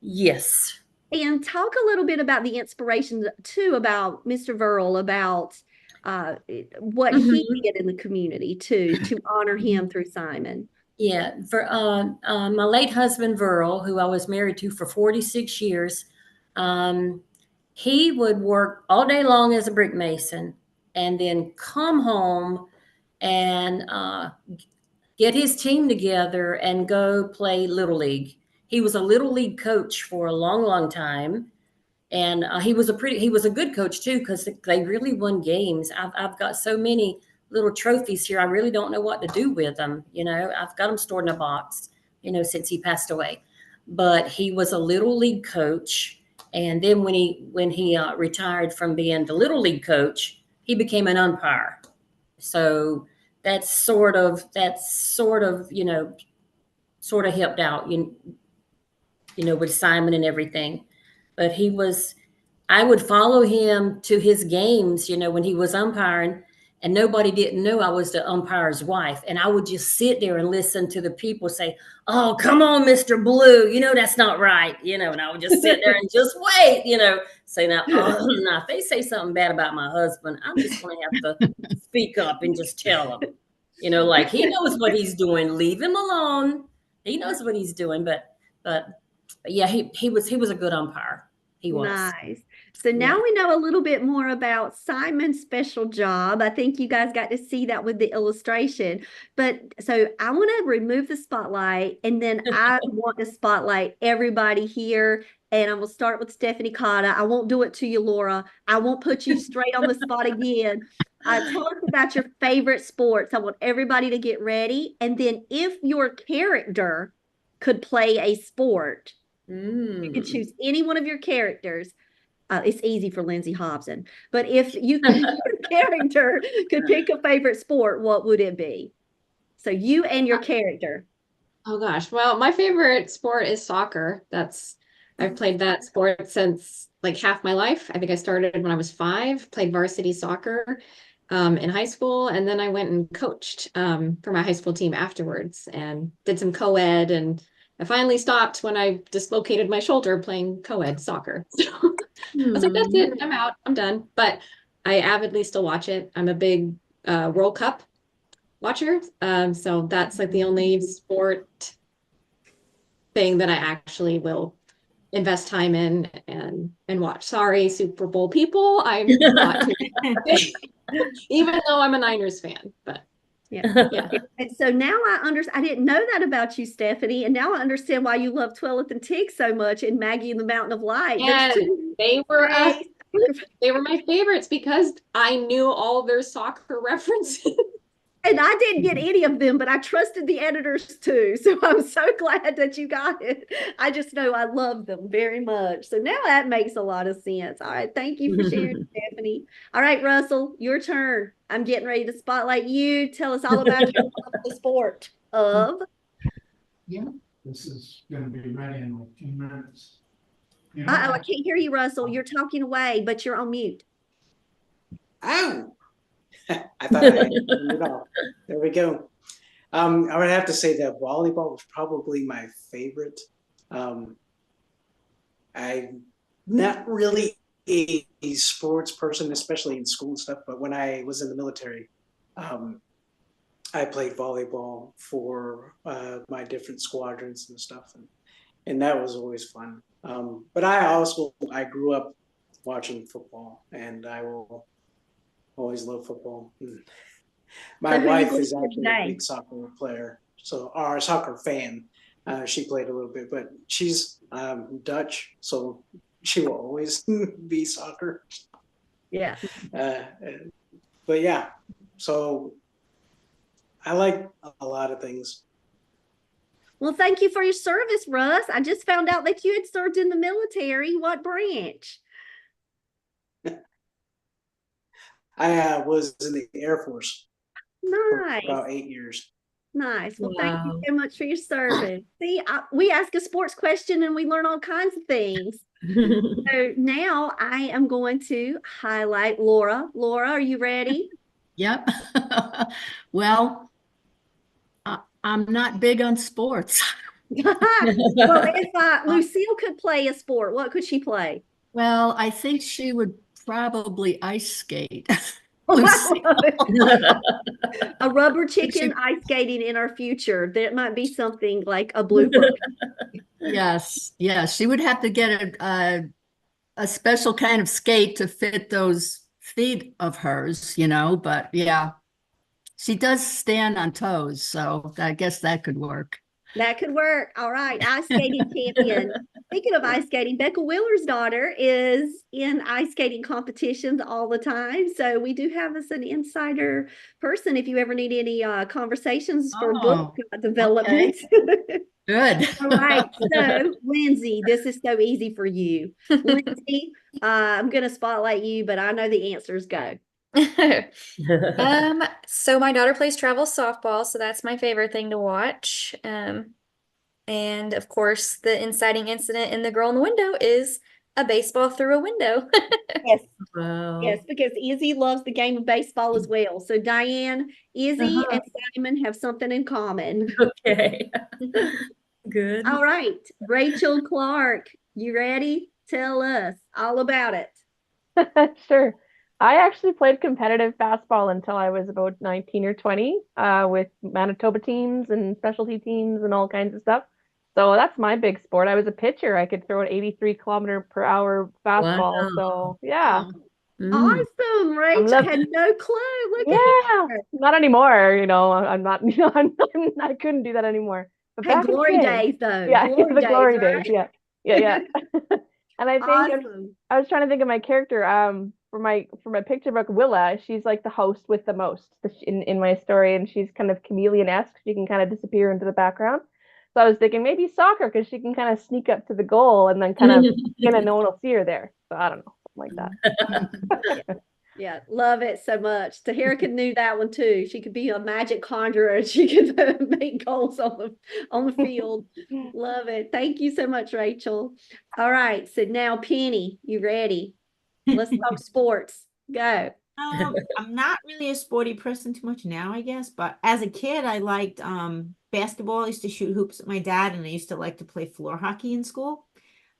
Speaker 2: Yes.
Speaker 1: And talk a little bit about the inspiration too, about Mr. Verl, about what he did in the community too, to honor him through Simon.
Speaker 2: Yeah, for my late husband Verl, who I was married to for 46 years, he would work all day long as a brick mason and then come home and get his team together and go play Little League. He was a Little League coach for a long, long time. And he was a good coach too, because they really won games. I've got so many little trophies here. I really don't know what to do with them. I've got them stored in a box, since he passed away. But he was a Little League coach. And then when he retired from being the Little League coach, he became an umpire. So that's sort of helped out, with Simon and everything. But I would follow him to his games, when he was umpiring, and nobody didn't know I was the umpire's wife. And I would just sit there and listen to the people say, "Oh, come on, Mr. Blue, that's not right." And I would just sit there and just wait, say, now, if they say something bad about my husband, I'm just going to have to speak up and just tell him, like he knows what he's doing. Leave him alone. He knows what he's doing. But yeah, he was a good umpire. He was.
Speaker 1: Nice. So now we know a little bit more about Simon's special job. I think you guys got to see that with the illustration. But so I want to remove the spotlight, and then I want to spotlight everybody here. And I'm going to start with Stephanie Cotta. I won't do it to you, Laura. I won't put you straight on the spot again. Tell us about your favorite sports. I want everybody to get ready. And then if your character could play a sport, you could choose any one of your characters. It's easy for Lindsay Hobson. But if your character could pick a favorite sport, what would it be? So you and your character.
Speaker 5: Oh gosh. Well, my favorite sport is soccer. I've played that sport since like half my life. I think I started when I was 5, played varsity soccer in high school, and then I went and coached for my high school team afterwards and did some co-ed, and I finally stopped when I dislocated my shoulder playing co-ed soccer. So I was like, that's it. I'm out. I'm done. But I avidly still watch it. I'm a big World Cup watcher. So that's like the only sport thing that I actually will invest time in and watch. Sorry, Super Bowl people. I'm not even though I'm a Niners fan, but
Speaker 1: yeah. And so now I didn't know that about you, Stephanie, and now I understand why you love Twilight and Tig so much and Maggie and the Mountain of Light.
Speaker 5: Yeah, they were my favorites because I knew all their soccer references.
Speaker 1: And I didn't get any of them, but I trusted the editors too. So I'm so glad that you got it. I just know I love them very much. So now that makes a lot of sense. All right. Thank you for sharing, Stephanie. All right, Russell, your turn. I'm getting ready to spotlight you. Tell us all about your sport of.
Speaker 10: Yeah, this is going to be ready in like 2 minutes.
Speaker 1: Uh-oh, I can't hear you, Russell. You're talking away, but you're on mute.
Speaker 8: Oh. I thought I had it off. There we go. I would have to say that volleyball was probably my favorite. I'm not really a sports person, especially in school and stuff, but when I was in the military, I played volleyball for my different squadrons and stuff, and that was always fun. But I grew up watching football, and I will always love football. My wife is actually a big soccer player, or a soccer fan. She played a little bit, but she's Dutch, so she will always be soccer.
Speaker 1: Yeah.
Speaker 8: But yeah, so I like a lot of things.
Speaker 1: Well, thank you for your service, Russ. I just found out that you had served in the military. What branch?
Speaker 8: I was in the Air Force for
Speaker 1: Nice.
Speaker 8: about 8 years.
Speaker 1: Nice. Well, thank you
Speaker 2: Wow.
Speaker 1: so much for your service. See, we ask a sports question and we learn all kinds of things. So now I am going to highlight Laura. Laura, are you ready?
Speaker 4: Yep. Well, I'm not big on sports.
Speaker 1: Well, if Lucille could play a sport, what could she play?
Speaker 4: Well, I think she would probably ice skate.
Speaker 1: A rubber chicken ice skating in our future. That might be something like a blooper.
Speaker 4: Yes, yes. She would have to get a special kind of skate to fit those feet of hers, but yeah, she does stand on toes, so I guess that could work.
Speaker 1: That could work. All right. Ice skating champion. Speaking of ice skating, Becca Wheeler's daughter is in ice skating competitions all the time. So we do have us an insider person if you ever need any conversations for book development.
Speaker 4: Okay. Good.
Speaker 1: All right. So, Lindsay, this is so easy for you. Lindsay, I'm going to spotlight you, but I know the answers. Go.
Speaker 6: So my daughter plays travel softball, so that's my favorite thing to watch. And of course, the inciting incident in The Girl in the Window is a baseball through a window.
Speaker 1: Yes.
Speaker 2: Wow.
Speaker 1: Yes, because Izzy loves the game of baseball as well. So Diane, Izzy and Simon have something in common.
Speaker 2: Okay. Good.
Speaker 1: All right. Rachel Clark, you ready? Tell us all about it.
Speaker 9: Sure. I actually played competitive fastball until I was about 19 or 20, with Manitoba teams and specialty teams and all kinds of stuff. So that's my big sport. I was a pitcher. I could throw an 83-kilometer-per-hour fastball.
Speaker 2: Wow.
Speaker 9: So yeah.
Speaker 1: Awesome, Rachel. I had no clue. Look at her.
Speaker 9: Not anymore. I'm not. I couldn't do that anymore. But
Speaker 1: Hey,
Speaker 9: back in the
Speaker 1: glory
Speaker 9: day,
Speaker 1: days, though.
Speaker 9: yeah,
Speaker 1: Glory
Speaker 9: the
Speaker 1: days,
Speaker 9: glory
Speaker 1: right?
Speaker 9: days. Yeah. And I think
Speaker 1: Awesome.
Speaker 9: I was trying to think of my character. For my picture book, Willa, she's like the host with the most in my story, and she's kind of chameleon-esque. She can kind of disappear into the background. So I was thinking maybe soccer because she can kind of sneak up to the goal and then kind of no one will see her there. So I don't know, something like that.
Speaker 1: Yeah, love it so much. Tahira knew that one too. She could be a magic conjurer. She could make goals on the field. Love it. Thank you so much, Rachel. All right, so now Penny, you ready? Let's talk sports. Go.
Speaker 3: I'm not really a sporty person too much now, I guess, but as a kid, I liked basketball. I used to shoot hoops with my dad, and I used to like to play floor hockey in school.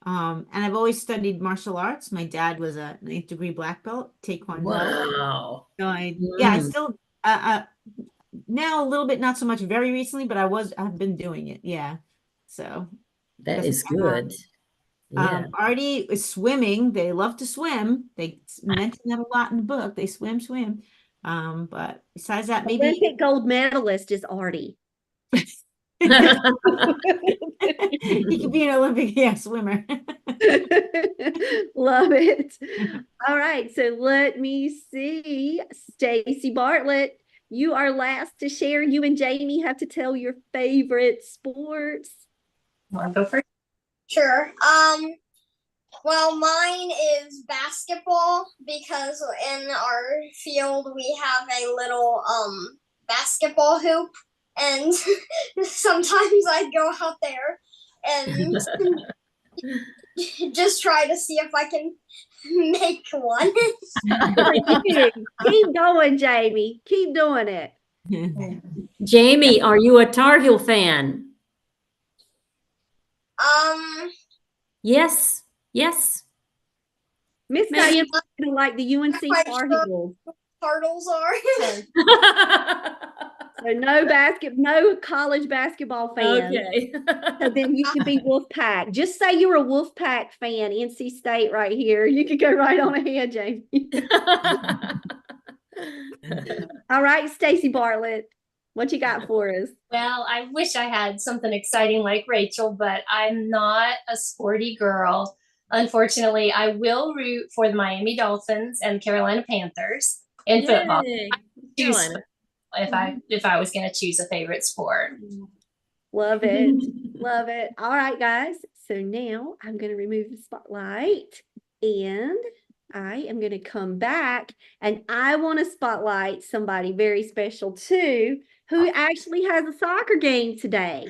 Speaker 3: And I've always studied martial arts. My dad was a 9th degree black belt, Taekwondo.
Speaker 2: Wow.
Speaker 3: So I still now a little bit, not so much very recently, but I've been doing it. Yeah. So
Speaker 2: that is good. Yeah.
Speaker 3: Artie is swimming. They love to swim. They mention that a lot in the book. They swim. But besides that, maybe
Speaker 1: Olympic gold medalist is Artie.
Speaker 3: he could be an Olympic swimmer.
Speaker 1: Love it. All right, so let me see. Stacy Bartlett, you are last to share. You and Jamie have to tell your favorite sports.
Speaker 2: Want to go first?
Speaker 11: Sure. Well, mine is basketball because in our field we have a little basketball hoop, and sometimes I go out there and just try to see if I can make one.
Speaker 1: Keep going, Jamie. Keep doing it.
Speaker 2: Jamie, are you a Tar Heel fan? Yes.
Speaker 1: Miss Diane like the UNC Tar Heels.
Speaker 11: Turtles are.
Speaker 1: So no college basketball fans.
Speaker 2: Okay.
Speaker 1: So then you can be Wolfpack. Just say you're a Wolfpack fan, NC State right here. You could go right on ahead, Jamie. All right, Stacy Bartlett, what you got for us?
Speaker 7: Well, I wish I had something exciting like Rachel, but I'm not a sporty girl. Unfortunately, I will root for the Miami Dolphins and Carolina Panthers in football.
Speaker 2: Yay.
Speaker 7: Choose
Speaker 2: Carolina.
Speaker 7: if I was going to choose a favorite sport.
Speaker 1: Love it. Love it. All right, guys. So now I'm going to remove the spotlight and I am going to come back and I want to spotlight somebody very special too, who actually has a soccer game today.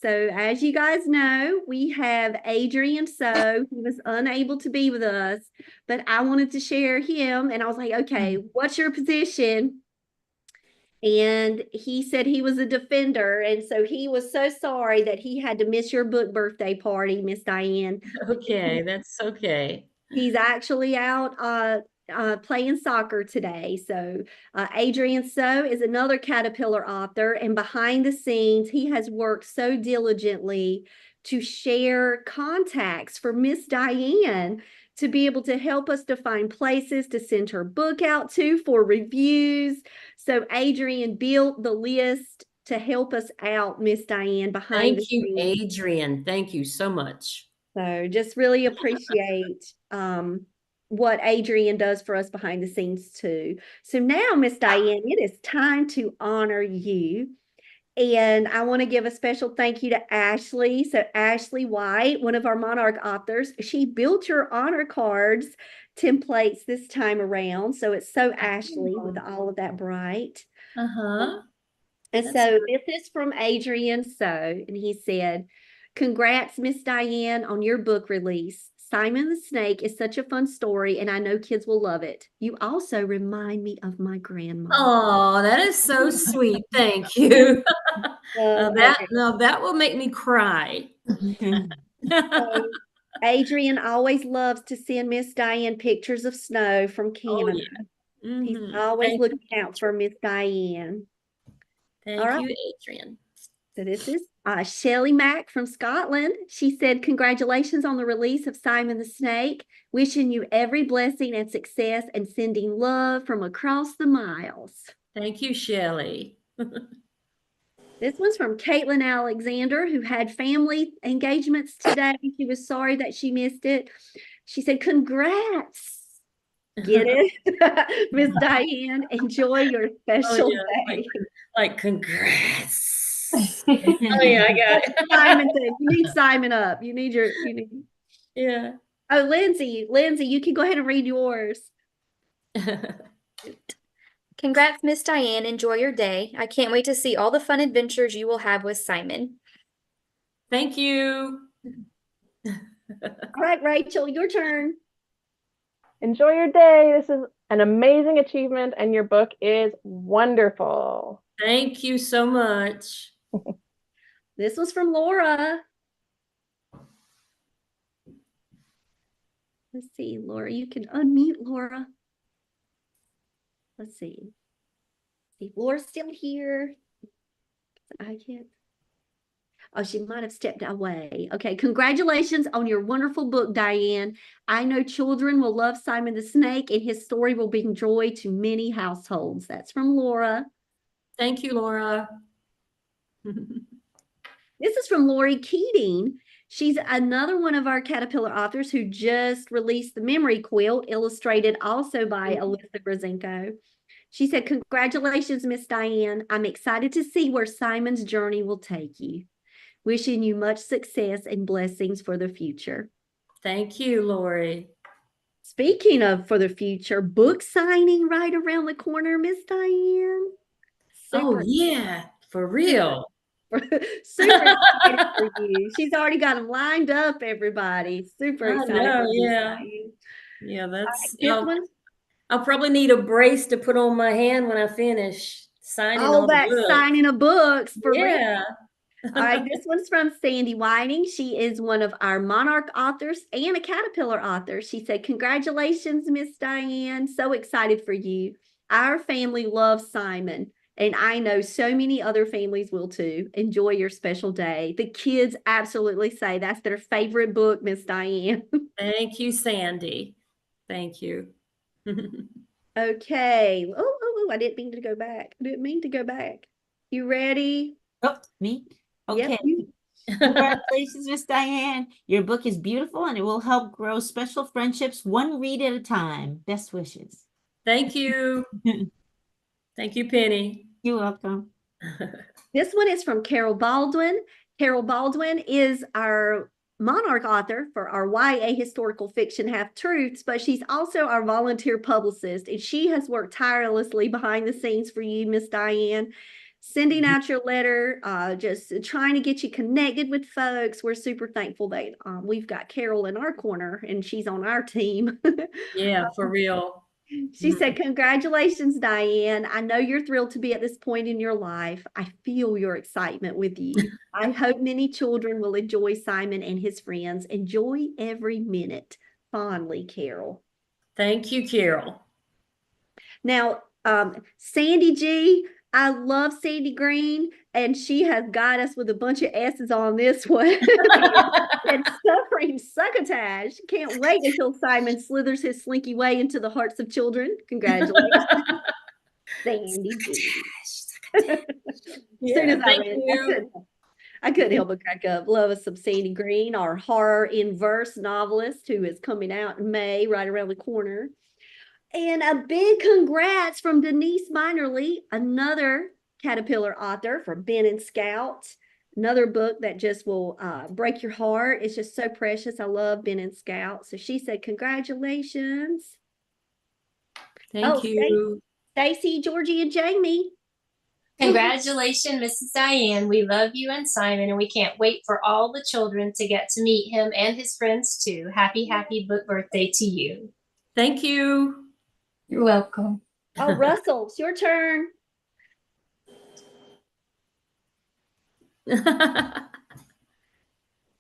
Speaker 1: So as you guys know, we have Adrian. So he was unable to be with us, but I wanted to share him. And I was like, okay, what's your position? And he said he was a defender. And so he was so sorry that he had to miss your book birthday party, Miss Diane.
Speaker 2: Okay, that's okay.
Speaker 1: He's actually out playing soccer today. So Adrian So is another Caterpillar author, and behind the scenes, he has worked so diligently to share contacts for Miss Diane to be able to help us to find places to send her book out to for reviews. So Adrian built the list to help us out, Miss Diane, behind the
Speaker 2: Thank you,
Speaker 1: scenes.
Speaker 2: Adrian. Thank you so much.
Speaker 1: So just really appreciate what Adrian does for us behind the scenes too. So now, Miss Diane, it is time to honor you. And I want to give a special thank you to Ashley. So Ashley White, one of our Monarch authors, she built your honor cards templates this time around. So it's so Ashley with all of that bright.
Speaker 2: Uh-huh.
Speaker 1: And
Speaker 2: That's
Speaker 1: so
Speaker 2: great.
Speaker 1: this is from Adrian So, and he said, congrats, Miss Diane, on your book release. Simon the Snake is such a fun story, and I know kids will love it. You also remind me of my grandma.
Speaker 2: Oh, that is so sweet. Thank you. that will make me cry.
Speaker 1: So Adrian always loves to send Miss Diane pictures of snow from Canada.
Speaker 2: Oh, yeah.
Speaker 1: He's always
Speaker 2: Thank
Speaker 1: looking
Speaker 2: you,
Speaker 1: out for Miss Diane.
Speaker 2: Thank you, Adrian.
Speaker 1: So this is Shelley Mack from Scotland. She said, congratulations on the release of Simon the Snake. Wishing you every blessing and success and sending love from across the miles.
Speaker 2: Thank you, Shelley.
Speaker 1: This one's from Caitlin Alexander, who had family engagements today. She was sorry that she missed it. She said, congrats. Get it? Miss Diane, enjoy your special day.
Speaker 2: Like congrats. Oh yeah, I got it.
Speaker 1: Simon, you need Simon up.
Speaker 2: Yeah.
Speaker 1: Oh, Lindsay, you can go ahead and read yours.
Speaker 6: Congrats, Miss Diane. Enjoy your day. I can't wait to see all the fun adventures you will have with Simon.
Speaker 2: Thank you.
Speaker 1: All right, Rachel, your turn.
Speaker 9: Enjoy your day. This is an amazing achievement, and your book is wonderful.
Speaker 2: Thank you so much.
Speaker 1: This was from Laura. Let's see, Laura, you can unmute Laura. Let's see. See if Laura's still here. I can't. Oh, she might have stepped away. Okay, congratulations on your wonderful book, Diane. I know children will love Simon the Snake, and his story will bring joy to many households. That's from Laura.
Speaker 2: Thank you, Laura.
Speaker 1: This is from Lori Keating. She's another one of our Caterpillar authors who just released the Memory Quilt, illustrated also by Alyssa Grazenko. She said, congratulations, Miss Diane. I'm excited to see where Simon's journey will take you. Wishing you much success and blessings for the future.
Speaker 2: Thank you, Lori. Speaking
Speaker 1: of for the future, book signing right around the corner, Miss Diane.
Speaker 2: Oh, yeah, for real.
Speaker 1: Super excited for you. She's already got them lined up, everybody. Super excited.
Speaker 2: I know,
Speaker 1: for
Speaker 2: yeah.
Speaker 1: you.
Speaker 2: Yeah, that's
Speaker 1: I'll
Speaker 2: probably need a brace to put on my hand when I finish signing all the books.
Speaker 1: Signing of books for
Speaker 2: real.
Speaker 1: All right, this one's from Sandy Whiting. She is one of our Monarch authors and a Caterpillar author. She said, congratulations, Miss Diane. So excited for you. Our family loves Simon, and I know so many other families will too. Enjoy your special day. The kids absolutely say that's their favorite book, Miss Diane.
Speaker 2: Thank you, Sandy. Thank you.
Speaker 1: Okay. Oh, I didn't mean to go back. You ready?
Speaker 3: Oh, me? Okay.
Speaker 1: Yep.
Speaker 3: Congratulations, Miss Diane. Your book is beautiful and it will help grow special friendships one read at a time. Best wishes.
Speaker 2: Thank you. Thank you, Penny.
Speaker 3: You're welcome.
Speaker 1: This one is from Carol Baldwin. Carol Baldwin is our Monarch author for our YA historical fiction Half Truths, but she's also our volunteer publicist, and she has worked tirelessly behind the scenes for you, Miss Diane, sending out your letter, just trying to get you connected with folks. We're super thankful that we've got Carol in our corner and she's on our team.
Speaker 2: Yeah, for real.
Speaker 1: She said, congratulations, Diane. I know you're thrilled to be at this point in your life. I feel your excitement with you. I hope many children will enjoy Simon and his friends. Enjoy every minute. Fondly, Carol.
Speaker 2: Thank you, Carol.
Speaker 1: Now, Sandy G, I love Sandy Green, and she has got us with a bunch of S's on this one. And suffering succotash. Can't wait until Simon slithers his slinky way into the hearts of children. Congratulations, Sandy G.
Speaker 2: Yeah,
Speaker 1: Soon as I
Speaker 2: thank
Speaker 1: read it,
Speaker 2: you.
Speaker 1: I couldn't help but crack up. Love us some Sandy Green, our horror in verse novelist who is coming out in May, right around the corner. And a big congrats from Denise Minerly, another Caterpillar author for Ben and Scout. Another book that just will break your heart. It's just so precious. I love Ben and Scout. So she said, congratulations.
Speaker 2: Thank you.
Speaker 1: Stacy, Georgie, and Jamie.
Speaker 7: Congratulations, Mrs. Diane. We love you and Simon, and we can't wait for all the children to get to meet him and his friends too. Happy, happy book birthday to you.
Speaker 2: Thank you.
Speaker 7: You're welcome.
Speaker 1: Oh, Russell, it's your turn.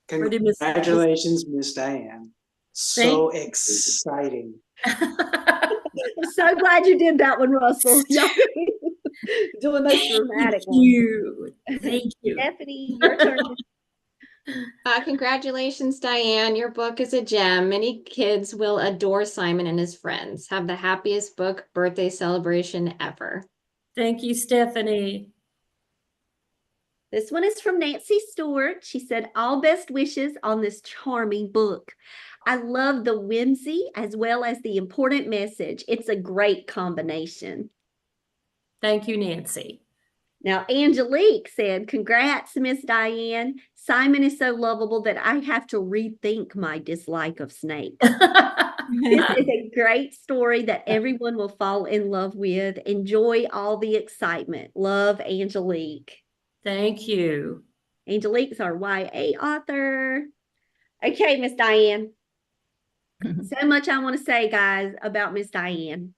Speaker 8: Congratulations, Miss Diane. So exciting.
Speaker 1: I'm so glad you did that one, Russell. Doing those dramatic ones.
Speaker 2: Thank you.
Speaker 1: Stephanie, your turn.
Speaker 5: Congratulations, Diane. Your book is a gem. Many kids will adore Simon and his friends. Have the happiest book birthday celebration ever.
Speaker 2: Thank you, Stephanie.
Speaker 1: This one is from Nancy Stewart. She said, all best wishes on this charming book. I love the whimsy as well as the important message. It's a great combination.
Speaker 2: Thank you, Nancy.
Speaker 1: Now, Angelique said, congrats, Miss Diane. Simon is so lovable that I have to rethink my dislike of snakes. This is a great story that everyone will fall in love with. Enjoy all the excitement. Love, Angelique.
Speaker 2: Thank you.
Speaker 1: Angelique's our YA author. Okay, Miss Diane. So much I want to say, guys, about Miss Diane.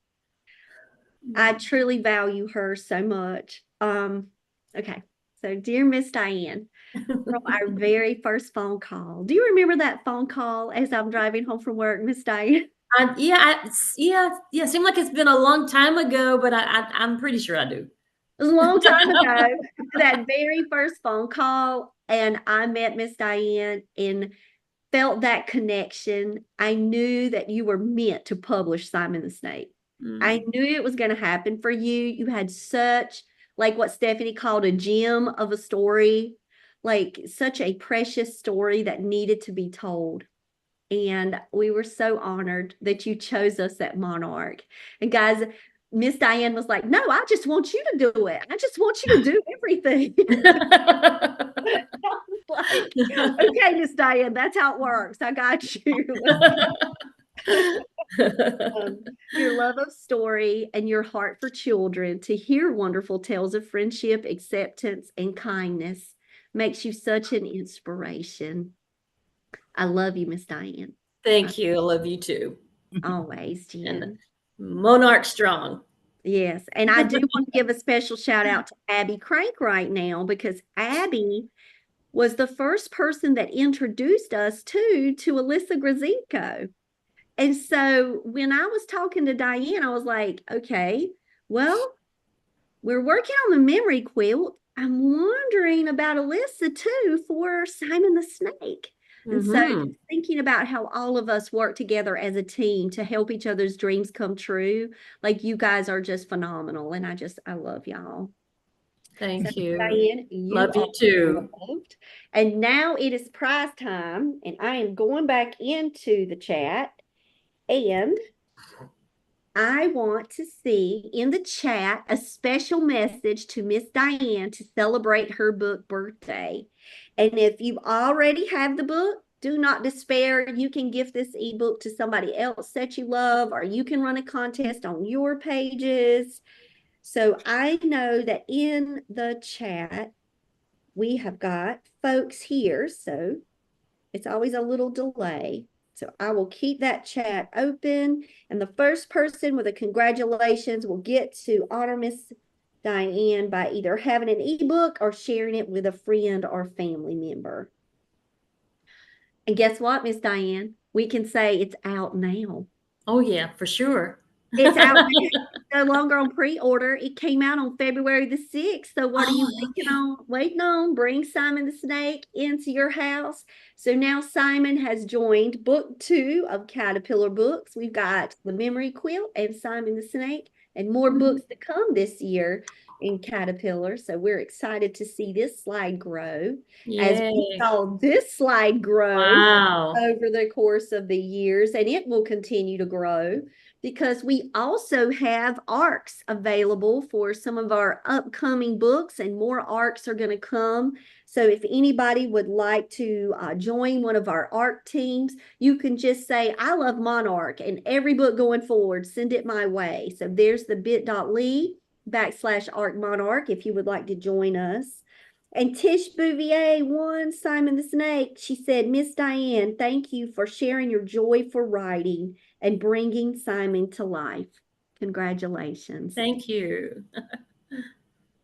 Speaker 1: I truly value her so much. Okay, so dear Miss Diane, from our very first phone call. Do you remember that phone call as I'm driving home from work, Miss Diane?
Speaker 2: Yeah. Seemed like it's been a long time ago, but I'm pretty sure I do.
Speaker 1: It was a long time ago. That very first phone call, and I met Miss Diane and felt that connection. I knew that you were meant to publish Simon the Snake. I knew it was going to happen for you. You had such, like what Stephanie called a gem of a story, like such a precious story that needed to be told. And we were so honored that you chose us at Monarch. And guys, Miss Diane was like, no, I just want you to do it. I just want you to do everything. I was like, okay, Miss Diane, that's how it works. I got you. Your love of story and your heart for children, to hear wonderful tales of friendship, acceptance, and kindness makes you such an inspiration. I love you, Miss Diane.
Speaker 2: Thank you. I love you too.
Speaker 1: Always, Jen.
Speaker 2: Monarch strong.
Speaker 1: Yes, and I do want to give a special shout out to Abby Crank right now, because Abby was the first person that introduced us to Alyssa Grazinko. And so when I was talking to Diane, I was like, okay, well, we're working on the memory quilt. I'm wondering about Alyssa too for Simon the Snake. And so thinking about how all of us work together as a team to help each other's dreams come true. Like, you guys are just phenomenal. And I love y'all.
Speaker 2: Thank you.
Speaker 1: Diane, you
Speaker 2: Love you
Speaker 1: are
Speaker 2: too.
Speaker 1: loved. And now it is prize time, and I am going back into the chat, and I want to see in the chat a special message to Miss Diane to celebrate her book birthday. And if you already have the book, do not despair. You can gift this ebook to somebody else that you love, or you can run a contest on your pages. So I know that in the chat, we have got folks here. So it's always a little delay. So I will keep that chat open. And the first person with a congratulations will get to honor Miss Diane by either having an ebook or sharing it with a friend or family member. And guess what, Miss Diane? We can say it's out now.
Speaker 2: Oh, yeah, for sure.
Speaker 1: It's out now. No longer on pre-order. It came out on February the 6th. So what are you waiting on? Bring Simon the Snake into your house. So now Simon has joined book 2 of Caterpillar Books. We've got The Memory Quilt and Simon the Snake, and more books to come this year in Caterpillar. So we're excited to see this slide grow. As we saw this slide grow over the course of the years, and it will continue to grow, because we also have ARCs available for some of our upcoming books, and more ARCs are going to come. So if anybody would like to join one of our ARC teams, you can just say, I love Monarch, and every book going forward, send it my way. So there's the bit.ly/ARC Monarch if you would like to join us. And Tish Bouvier won Simon the Snake. She said, Miss Diane, thank you for sharing your joy for writing and bringing Simon to life. Congratulations.
Speaker 2: Thank you.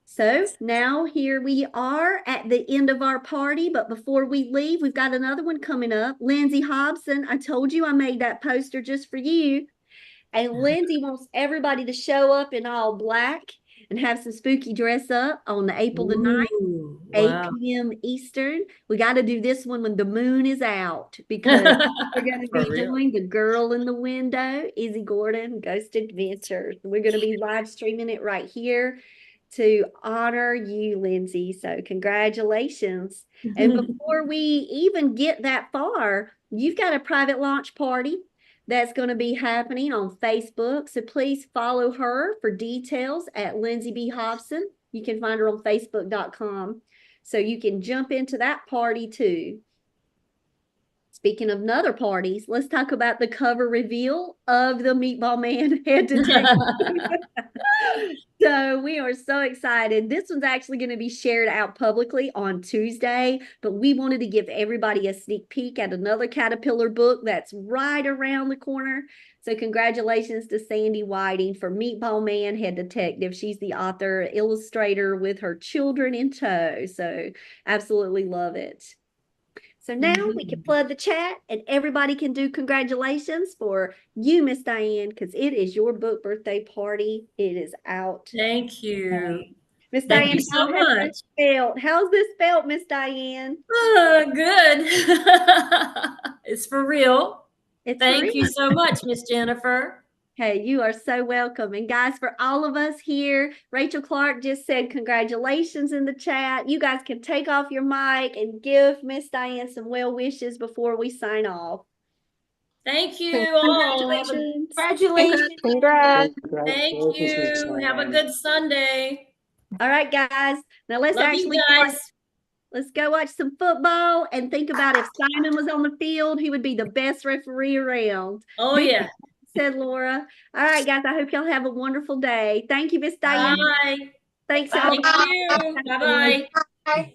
Speaker 1: So now here we are at the end of our party, but before we leave, we've got another one coming up. Lindsay Hobson, I told you I made that poster just for you. And Lindsay wants everybody to show up in all black and have some spooky dress up on the April the 9th, 8 p.m. Eastern. We got to do this one when the moon is out, because we're going to be doing The Girl in the Window, Izzy Gordon, Ghost Adventures. We're going to be live streaming it right here to honor you, Lindsay. So congratulations. And before we even get that far, you've got a private launch party that's going to be happening on Facebook. So please follow her for details at Lindsay B. Hobson. You can find her on Facebook.com. So you can jump into that party too. Speaking of another parties, let's talk about the cover reveal of the Meatball Man Head Detective. So we are so excited. This one's actually going to be shared out publicly on Tuesday, but we wanted to give everybody a sneak peek at another Caterpillar book that's right around the corner. So congratulations to Sandy Whiting for Meatball Man Head Detective. She's the author, illustrator with her children in tow. So absolutely love it. So now we can flood the chat, and everybody can do congratulations for you, Miss Diane, because it is your book birthday party. It is out.
Speaker 2: Thank you.
Speaker 1: Miss
Speaker 2: Thank
Speaker 1: Diane,
Speaker 2: you so
Speaker 1: how has
Speaker 2: much.
Speaker 1: this felt? How's this felt, Miss Diane?
Speaker 2: Good. It's for real. Thank you so much, Miss Jennifer.
Speaker 1: Hey, you are so welcome. And guys, for all of us here, Rachel Clark just said congratulations in the chat. You guys can take off your mic and give Miss Diane some well wishes before we sign off.
Speaker 2: Thank you all.
Speaker 3: Congratulations.
Speaker 9: Congrats.
Speaker 2: Thank you. Have a good Sunday.
Speaker 1: All right, guys. Now let's
Speaker 2: Love
Speaker 1: actually
Speaker 2: you guys.
Speaker 1: let's go watch some football and think about if Simon was on the field, he would be the best referee around.
Speaker 2: Oh, yeah.
Speaker 1: Said Laura. All right, guys. I hope y'all have a wonderful day. Thank you, Miss Diane.
Speaker 2: Bye.
Speaker 1: Thanks,
Speaker 2: Thank you. Bye-bye.
Speaker 11: Bye.